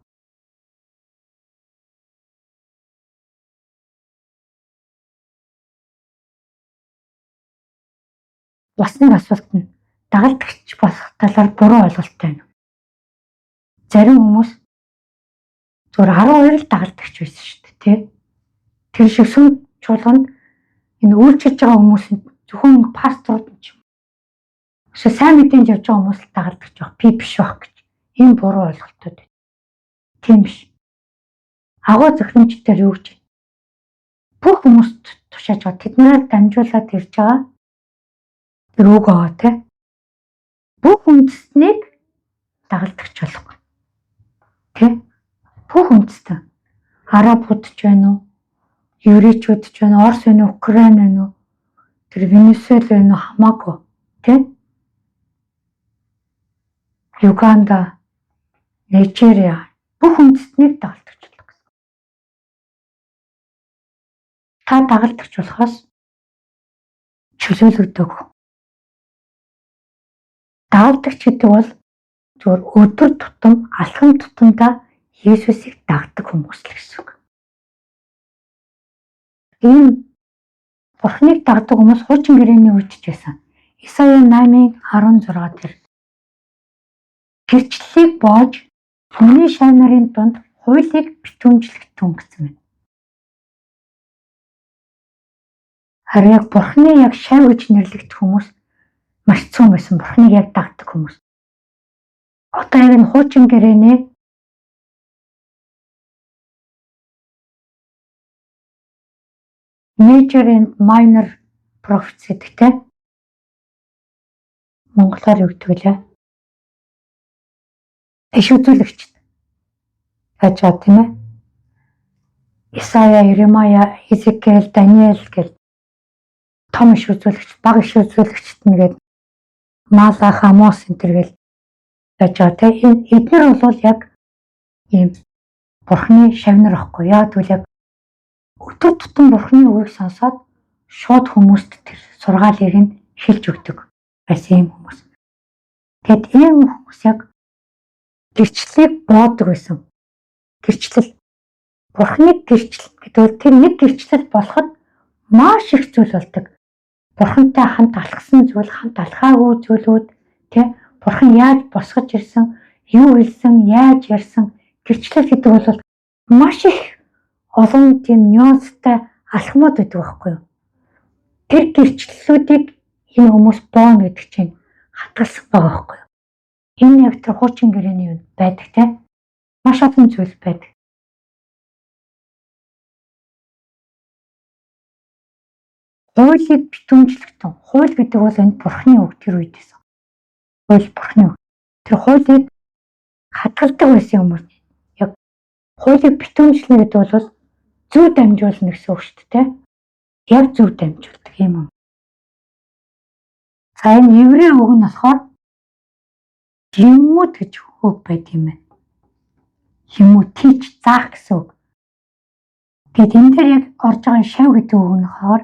Бас нэг асуулт нь дагалдагч болох талаар буруу ойлголт байна. Зарим хүмүүс зүгээр 12 л дагалдагч байсан шүү дээ, тий? Тэр шиг сүм чуулганд энэ үйлчилж байгаа хүмүүс нь зөвхөн пасторууд нь ч юм. Эсвэл сайн мэдээнд явж байгаа хүмүүс л дагалдагч байх, би биш байх гэж ийм буруу ойлголтууд байна. Тийм биш. Агуу зөвхөмжтөр юу гэж бүх хүмүүст тушааж байгаа. Тэднээр дамжуулаад ирж байгаа. Тэр үг аа тий. Бүх үндэстнийг дагалдагч болох. Тий? Бүх үндэстэн. Арабууд ч байна уу? Еврейчүүд ч байна уу? Орос байна уу? Украин байна уу? Тэр Венесуэл байна уу? Хамаагүй. Тий? Юганда, Нигерия бүх үндэстнийг дагалдагч болох гэсэн. Та дагалдагч болохоос чөлөөлөгдөг. Дагалдагч гэдэг бол зөвхөн өдөр тутам алхам тутамдаа Есүсийг дагдаг хүмүүс л гэсэн үг. Ийм Бурхныг дагдаг хүмүүс хуучин гэрээний үед ч байсан. Исая 8:16 дээр гэрчлэлийг боож хүний шав нарын дунд хуулийг битүүмжлэгтэн гэсэн байна. Харин яг Бурхны яг шав гэж нэрлэгдэх хүмүүс маш цөөн байсан. Бурхныг яг дагдаг хүмүүс. Одоо яг энэ хуучин гэрээний major and minor prophets гэдэгтэй монголоор юу гэдэг вэ? Иш үзүүлэгчд гэж байна тийм ээ. Исая, Иремая, Хизекиэл, Даниэл гэх том иш үзүүлэгч, бага иш үзүүлэгчд нэгээд Малах, Амос энэ төр гэл байж байгаа тийм. Эдгээр бол яг ийм Бурхны шавнар ахгүй. Яг тэгвэл яг өдөр тутам Бурхны үгийг сонсоод шууд хүмүүст тэр сургаалыг нь хэлж өгдөг байсан юм хүмүүс. Тэгэд ийм хүмүүс яг гэрчлэлийг боодог байсан. Гэрчлэл Бурхныг гэрчлэл гэдэг тэр нэг гэрчлэл болоход маш их зүйл болдог. Бурхантай хамт алхсан зүйл, хамт алхаагүй зүйлүүд тий Бурхан яаж босгож ирсэн, юу хэлсэн, яаж ярьсан гэрчлэл гэдэг бол маш их олон тийм нюанстай алхмууд байдаг байхгүй юу? Тэр гэрчлэлүүдийг энэ хүмүүс бооно гэдэг чинь хатгалсан байгаа байхгүй юу? Энэ яг тэр хуучин гэрээний юм байдаг тий. Маш олон зүйл байдаг. Хуулийг битүүмжлэгтэн. Хууль гэдэг бол энэ Бурхны үг тэр үед байсан. Хууль Бурхны үг. Тэр хуулийг хадгалдаг байсан хүмүүс. Яг хуулийг битүүмжлэнэ гэдэг бол зөв дамжуулна гэсэн үг шүү дээ. Яг зөв дамжуулдаг юм уу? За энэ еврей үг нь болохоор лиммут гэж үг байт юм байна. Лиммут тийч заах гэсэн үг. Гэт энэ дээр яг орж байгаа шав гэдэг үг нь болохоор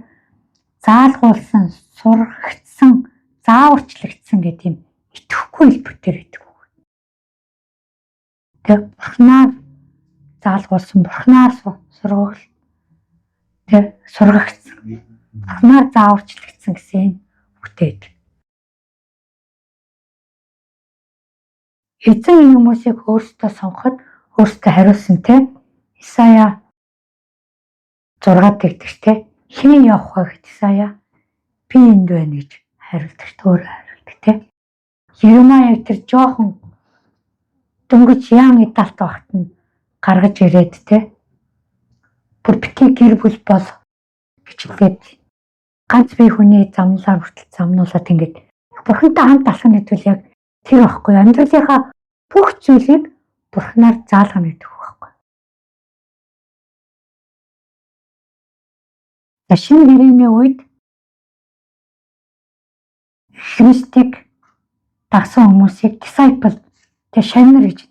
заалгуулсан, сургагдсан, зааварчлагдсан гэдэг юм итгэхгүй хэлбэрээр байдаг үг. Тэг Бурхнаар заалгуулсан, Бурхнаар сургуул тэг сургагдсан, Бурхнаар зааварчлагдсан гэсэн үгтэй байдаг. Эзэн энэ хүмүүсийг өөрсдөө сонгоход өөрсдөө хариулсан те Исая 6 дэгдэж те хэн явах вэ гэж Исая би энд байна гэж хариулдаг, өөрөө хариулдаг те. Ермая тэр жоохон дөнгөж яан идалт багт нь гаргаж ирээд те. Бүр битгий гэр бүл бол гэж хэлээд ганц бие хүний замналаар хүртэл замнуулаад ингээд бурхантай хамт алхах гэдэг яг тэр байхгүй. Амьдралынхаа бүх зүйлийг бурхнаар заалгана гэдэг байхгүй. Шинэ гэрээний үед Христийг дагсан хүмүүсийг disciple тэг шавнар гэж.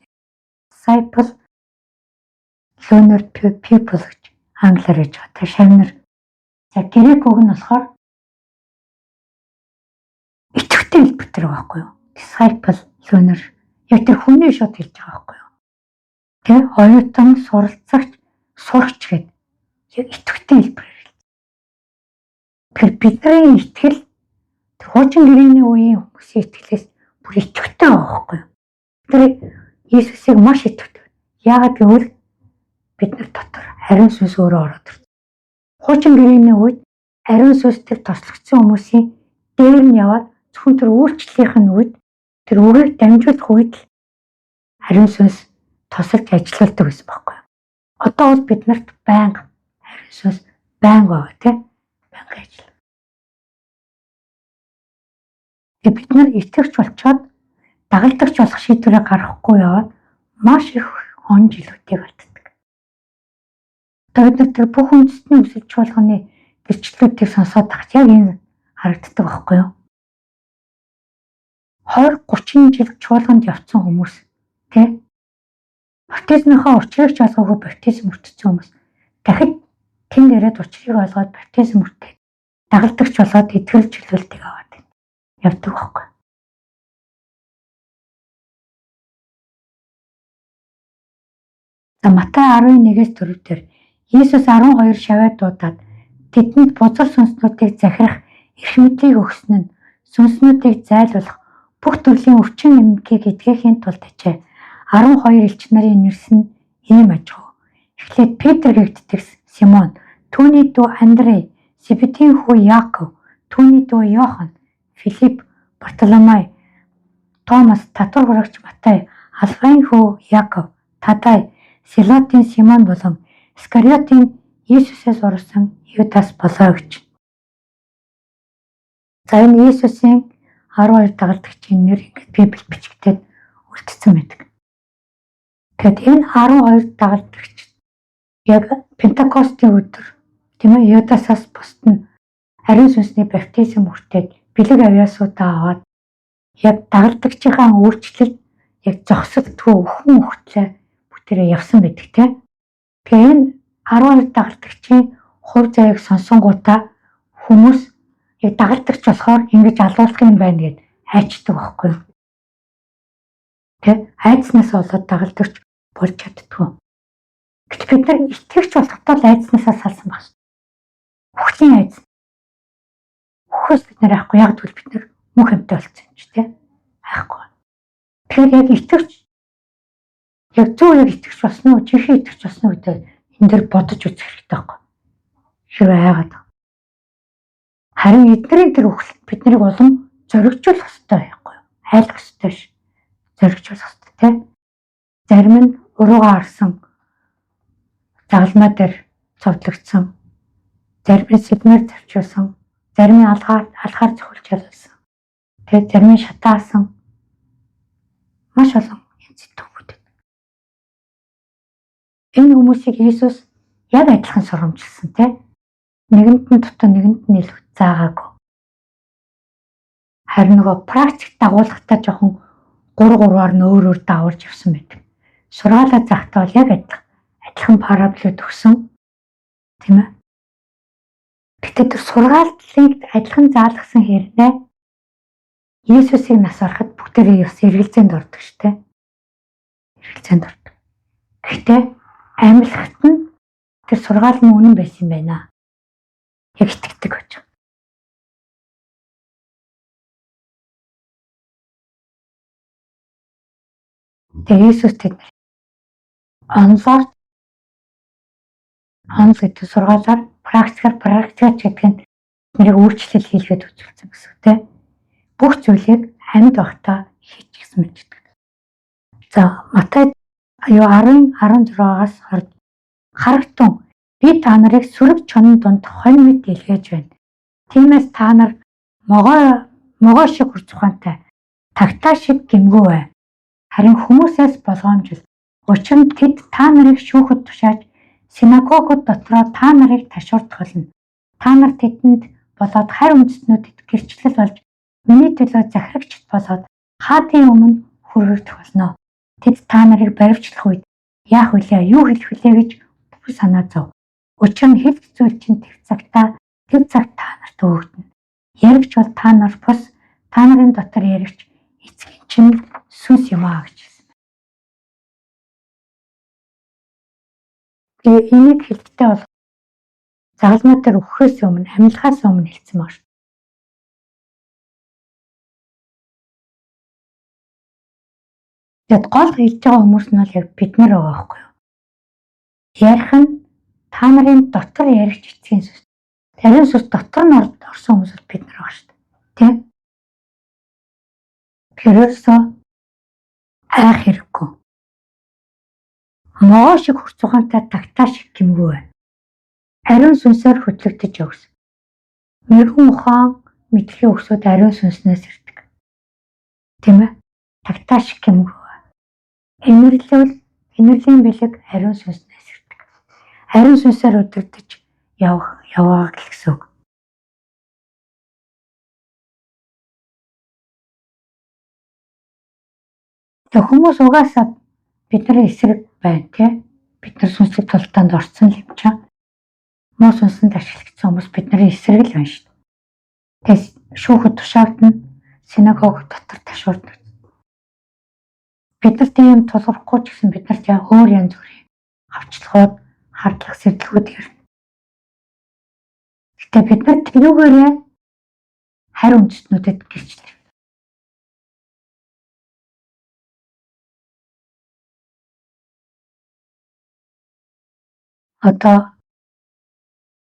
Disciple learner people гэж англиар гэж байгаа. Тэг шавнар. За грек үг нь болохоор итгэвтэй хэлбэр байхгүй юу? Disciple learner. Яг тэр хүний шууд хэлж байгаа байхгүй юу? Тэг оюутан суралцагч сурагч гэдэг яг итгэвтэй хэлбэр. Тэр бидний итгэл хуучин гэрээний үеийн хүмүүсийн итгэлээс бүр итгэвтэй байгаа байхгүй юу? Тэр Иесусыг маш итгэвтэй. Яагаад гэвэл бид нар дотор ариун сүнс өөрөө ороод ирсэн. Хуучин гэрээний үед ариун сүнстэй тослогдсон хүмүүсийн дээр нь яваад зөвхөн тэр үйлчлэлийнх нь үед тэр үгийг дамжуулах үед л ариун сүнс тосолж ажилладаг гэсэн байхгүй юу? Одоо бол биднэрт байнга ариун сүнс байнга байгаа тийм байнга ажил. Бид нар итгэвч болчоод дагалдагч болох шийдвэрээ гаргахгүй яваад маш их он жилүүдийг алддаг. Одоо бид нар тэр бүх үндэстний өсөлт чуулганы гэрчлэлүүдийг сонсоод тахт яг энэ харагддаг байхгүй юу? 20-30 жил чуулганд явцсан хүмүүс тий баптизмынхаа учрыг ч олгоогүй баптизм өртсөн хүмүүс дахид тэнд ирээд учрыг олгоод баптизм өртөө дагалдагч болоод итгэл чөлөөлтийг аваад явдаг байхгүй. Матай 11-ээс 4-дээр Иесус 12 шавьяа дуудаад тэдэнд бузар сүнснүүдийг захирах эрх мэдлийг өгсөн нь сүнснүүдийг зайлуулах бүх төрлийн өвчин эмгэгийг эдгэхийн тулд ажээ. 12 элч нарын нэрс нь ийм ажгүй. Эхлээд Петр гэгддэг Симон, түүний дүү Андрей, Себедийн хүү Яаков, түүний дүү Йохан, Филипп, Бартоломай, Томас, татвар хурагч Матай, Алфаийн хүү Яаков, Тадай, Силотын Симон болон Искариотын Иесусээс урсан Юдас болоо гэж. За энэ Иесусийн 12 дагалдагчийн нэр ингэж Библиэд бичигдээд үлдсэн байдаг. Тэгэд энэ 12 дагалдагч яг Пентекостийн өдөр тийм ээ Юдасаас бусд нь ариун сүнсний баптизм хүртээд бэлэг авьяасуудаа аваад яг дагалдагчийнхаа өөрчлөлт яг зогсолтгүй өхөн өгтлээ бүтээрээ явсан байдаг тийм. Тэгээ энэ 12 дагалдагчийн хувь заяаг сонсонгуудаа хүмүүс яг дагалдагч болохоор ингэж алуулах юм байна гэд хайчдаг байхгүй юу? Тэ айдснаас болоод дагалдагч болж чаддгүй. Гэтэл бид нар итгэвч болохдоо л айдснаасаа салсан баг. Бүхлийн айдс. Хөөс бид нар ахгүй яг тэгвэл бид нар мөнх амьтаа болсон юм чи тэ айхгүй. Тэгэхээр яг итгэвч яг зөв яг итгэвч болсон уу, чихээ итгэвч болсон уу гэдэг энэ дэр бодож үзэх хэрэгтэй байхгүй. Хэрвээ хайгаад. Харин эдгэрийн тэр үхэлд бид нарыг улам зоригжуулах хэрэгтэй байхгүй юу? Айлах хэрэгтэй ш. Зоригжуулах хэрэгтэй тийм. Зарим нь уруугаа харсан загалмай дээр цовдлогдсон. Зарим нь сэдмээр завчулсан. Зарим нь алхаар зөвхөлж ялсан. Тэгээд зарим нь шатаасан. Маш олон зэтгүүд. Энэ хүмүүсийг Иесус яг адилхан сургамжилсан тийм. Нэгэнд нь дутуу нэгэнд нь илүү заагаагүй. Харин нөгөө практик дагуулгатай жоохон 3-3-аар нь өөр дагуулж явсан байдаг. Сургаалаа заахтаа бол яг адилхан параблууд өгсөн. Тийм ээ. Гэтэл тэр сургаалыг адилхан заалгасан хэрнээ Иесусыг нас ороход бүгдээрээ бас эргэлзээнд ордог шүү дээ. Эргэлзээнд ордог. Гэхдээ амьлахт нь тэр сургаал нь үнэн байсан юм байна. Яг итгэдэг байж байгаа. Тэгээ Иесус тэд онлоор гэдэг сургаалаар практикаар гэдэг нь нэрийг өөрчлөл хийлгээд үзүүлсэн гэсэн үг тийм. Бүх зүйлийг амьд байхдаа гэсэн мэт. За Матай 10:16-аас 20 харагтун би та нарыг сүрэг чонон донд хонь мэт илгээж байна. Тиймээс та нар могой шиг хүч ухаантай тагтаа шиг гэмгүй бай. Харин хүмүүсээс болгоомжил. Учир нь тэд та нарыг шүүхэд тушааж синагогууд дотроо та нарыг ташуурдах болно. Та нар тэдэнд болоод харь үндэстнүүдэд гэрчлэл болж миний төлөө захирагчд болоод хаадын өмнө хүргэгдэх болно. Тэд та нарыг баривчлах үед яах вүлээ, юу хэлэх вүлээ гэж бүх санаа зов. Учир нь хэлэх зүйл чинь тэр цагт та нарт өгөгдөнө. Яригч бол та нар бус, та нарын дотор яригч эцгийн чинь сүнс юм аа гэж хэлсэн. Тэгээ энийг хэлэхдээ бол загалмай дээр өгөхөөс өмнө, амьлахаас өмнө хэлсэн баг шүү. Тэгэд гол хэлж байгаа хүмүүс нь бол яг бид нар байгаа байхгүй юу? Ярих нь та нарын дотор яригч эцгийн сүнс. Ариун сүнс дотор нь орсон хүмүүс бол бид нар байгаа шүү дээ. Тэ? Тэрөөсөө айх хэрэггүй. Могой шиг хүч ухаантай тагтаа шиг гэмгүй бай. Ариун сүнсээр хөдлөгдөж явс. Мэрхэн ухаан мэдлэгийн өксүүд ариун сүнснээс ирдэг. Тийм ээ? Тагтаа шиг гэмгүй бай. Инэрлийн бэлэг ариун сүнснээс ирдэг. Ариун сүнсээр өдөрдөж яваа гэсэн үг. Тэг хүмүүс угаасаа бидний эсрэг байна тий. Бид нар сүнслэг тултаанд орсон юм чаа. Муу сүнсэнд ашиглагдсан хүмүүс бидний эсрэг л байна шүү дээ. Тэгээс шүүхэд тушаагдана, синагог дотор ташуурдана. Бид нарт ийм тулгархгүй ч гэсэн бид нарт өөр янз бүрийн хавчлагууд, хардлага сэтлгүүд ирнэ. Гэтэ бид нар тэрүүгээрээ харь үндэстнүүдэд гэрчлээ. Одоо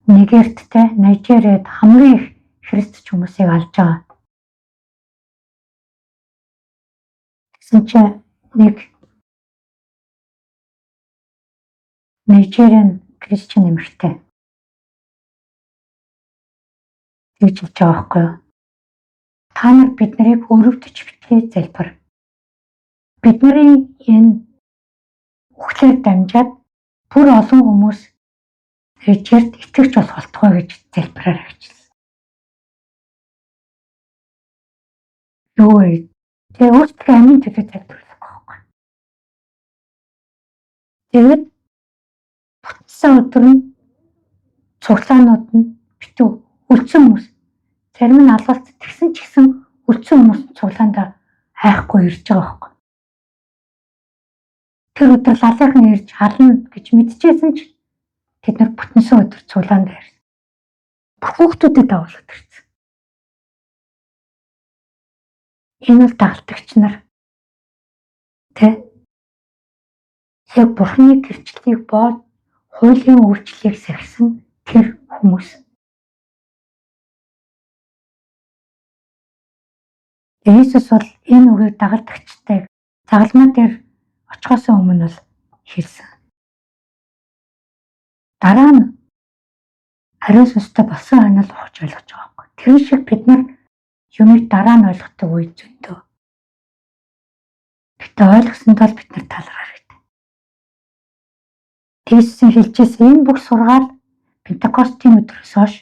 Нигерттэй Нижериад хамгийн их христч хүмүүсийг алж байгаа. Тэгсэн чинь нэг Нижериан христчэн эмэгтэй гэж хэлж байгаа байхгүй юу? Та нар бид нарыг өрөвдөж битгий залбир. Бидний энэ үхлээр дамжаад бүр олон хүмүүс Хичээлд итгэж болох болтугай гэж залбираар ажилласан. Юу вэ? Тэгээ өөртөө амин төлөв залбирлах байхгүй. Тэгээд бүтсэн өдөр нь цуглаанууд нь битүү үлдсэн хүмүүс. Зарим нь алгалт тэгсэн ч гэсэн үлдсэн хүмүүс цуглаандаа хайхгүй ирж байгаа байхгүй. Тэр өдөр лалынхан ирж хална гэж мэдчихсэн ч тэд нар бүтэнсэн өдөр цуглаанд ирсэн. Бүх хүүхдүүдэд дагуулад ирсэн. Энэ бол дагалдагч нар. Тэ? Яг Бурхны гэрчлэлийг боод хуулийн үйлчлэлийг сахисан тэр хүмүүс. Иесус бол энэ үгийг дагалдагчтай загалмай дээр очихоос өмнө бол хэлсэн. Дараа нь ариун сүнстэй болсон хойно л ухаж ойлгож байгаа байхгүй. Тэр шиг бид нар юмыг дараа нь ойлгодог үе зөндөө. Гэтэ ойлгосондоо л бид нар талархах хэрэгтэй. Иесусийн хэлжсэн энэ бүх сургаал Пентекостийн өдрөөс хойш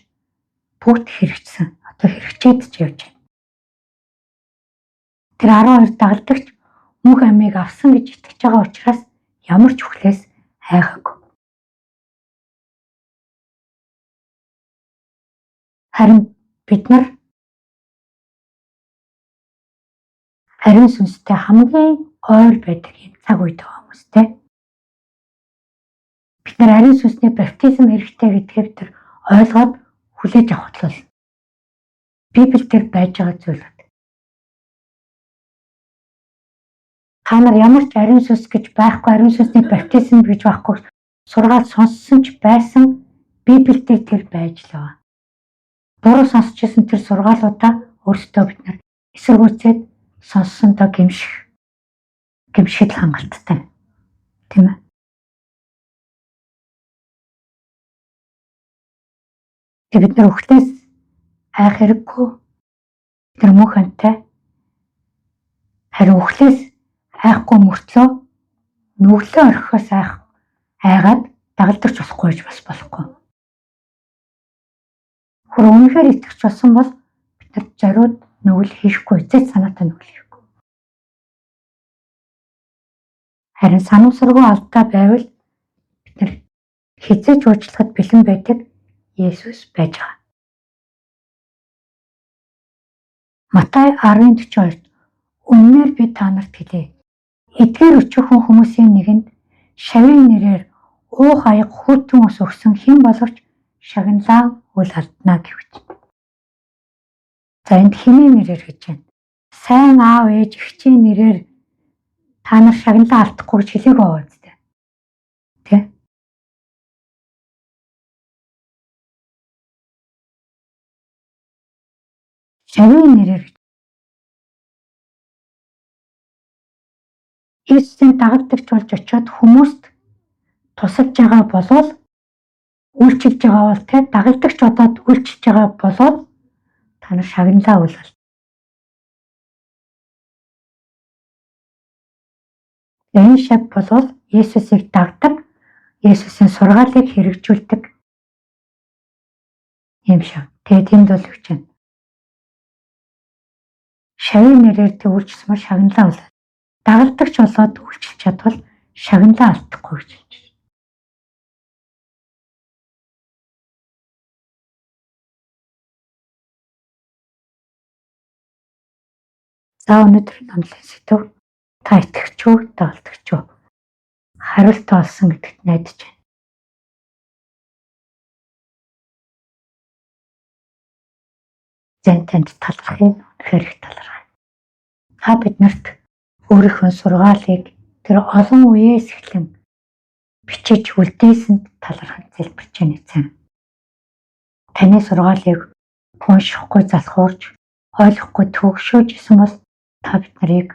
бүгд хэрэгжсэн. Одоо хэрэгжээд ч явж байна. Тэр 12 дагалдагч мөнх амийг авсан гэж итгэж байгаа учраас ямар ч үхлээс хайхаагүй. Харин бид нар ариун сүнстэй хамгийн ойр байдаг юм цаг үед байгаа хүмүүстэй. Бид нар ариун сүнсний баптизм хэрэгтэй гэдгийг тэр ойлгоод хүлээж авах бол Библиэлд байж байгаа зүйлүүд. Та нар ямар ч ариун сүнс гэж байхгүй, ариун сүнсний баптизм гэж байхгүй сургаал сонссон ч байсан Библиэлд тэр байж л байгаа. Буруу сонсчихсан тэр сургаалуудаа өөрсдөө бид нар эсэргүүцээд сонссондоо гэмших гэмшил хангалттай. Тийм ээ. Бид нар өхлөөс айх хэрэггүй. Бид нар мөнх антай. Харин өхлөөс айхгүй мөртлөө нүглээ орхихоос айгаад дагалдагч болохгүй гэж бас болохгүй. Хөр үнэхээр итгэж болсон бол бид нар зориуд нүгэл хийхгүй, зэт санаатай нүгэл хийхгүй. Харин санамсаргүй алдаа байвал бид нар хизээж уучлахад бэлэн байдаг Есүс байж байгаа. Матай 10:42 үнээр би та нарт хэлье. Эдгээр өчүүхэн хүмүүсийн нэгэнд шавийн нэрээр уух аяг хүүтэн ус өгсөн хэн боловч шагналаа үл алдна гэвч. За энд хэний нэрээр гэж байна? Сайн аав ээж эгчийн нэрээр та нар шагналаа алдахгүй гэж хэлээг байгаа үстэй. Тэ? Шавийн нэрээр Иесусийн дагалдагч болж очиод хүмүүст тусалж байгаа болол үйлчилж байгаа бол тэ дагалдагч болоод үйлчилж байгаа болол та нар шагналаа үлгэл. Энэ шав болол Иесусыг дагдаг, Иесусийн сургаалыг хэрэгжүүлдэг юм шиг. Тэгээд энд бол гэж байна. Шавийн нэрээр тэ үйлчилсэн бол шагналаа үлгэл. Дагалдагч болоод үйлчилж чадвал шагналаа алдахгүй гэж хэлж байна. За өнөөдрийн номлын сэдэв та итгэгч үү, дагалдагч үү? Хариулт олсон гэдэгт найдаж байна. Зэн танд талархын үнэхээр их талархай. Та биднэрт өөрийнхөө сургаалыг тэр олон үеэс эхлэн бичиж үлдээсэнд талархан залбирч байна эзэн. Таны сургаалыг уншихгүй залхуурж, ойлгохгүй төгшөөж исэн бол та бид нарыг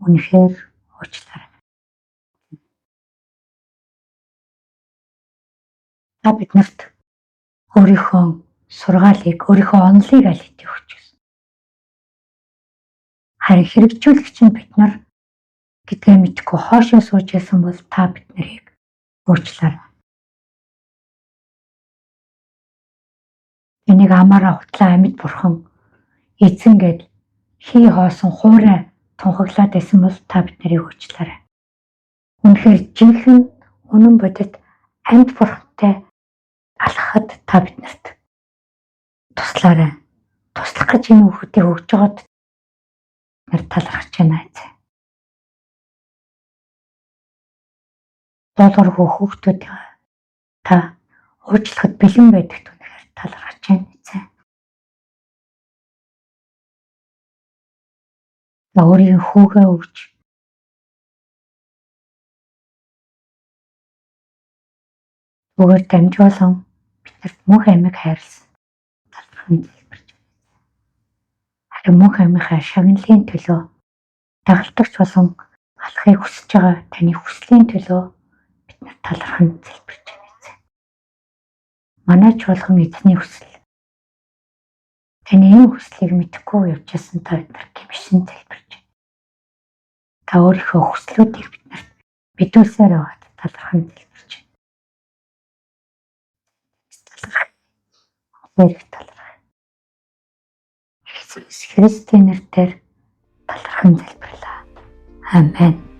үнэхээр уучлаарай. Та биднэрт өөрийнхөө сургаалыг, өөрийнхөө онолыг аль хэдийн өгч гэсэн. Харин хэрэгжүүлэгч нь бид нар гэдгээ мэдгүй хоошоо сууж байсан бол та бид нарыг уучлаарай. Энийг амаараа хутлаа амьд бурхан эзэн гэд хий хоосон хуурай тунхаглаад байсан бол та бид нарыг уучлаарай. Үнэхээр жинхэнэ үнэн бодит амьд бурхантай алхахад та биднэрт туслаарай. Туслах гэж энэ хүүхдийг өгж байгаад нар талархаж байна эзэн. Долооргүй хүүхдүүд та уучлахад бэлэн байдагт үнэхээр талархаж байна эзэн. Өөрийн хүүгээ өгч зүгээр дамжуулан биднэрт мөнх амиг хайрлсан талархан залбирч байна. Харин мөнх амийнхаа шагналын төлөө дагалдагч болон алхахыг хүсэж байгаа таны хүслийн төлөө бид нар талархан залбирч байна. Манай чуулган эзний хүсэл. Таны энэ хүслийг мэдэхгүй явжсэн та бид нар гэмшин залбирч байна. Та өөрийнхөө хүслүүдийг биднэрт мэдүүлсээр аваад талархан залбирч байна. Талархах. Талархах. Иесус Христийн нэрээр талархан залбирлаа. Амен.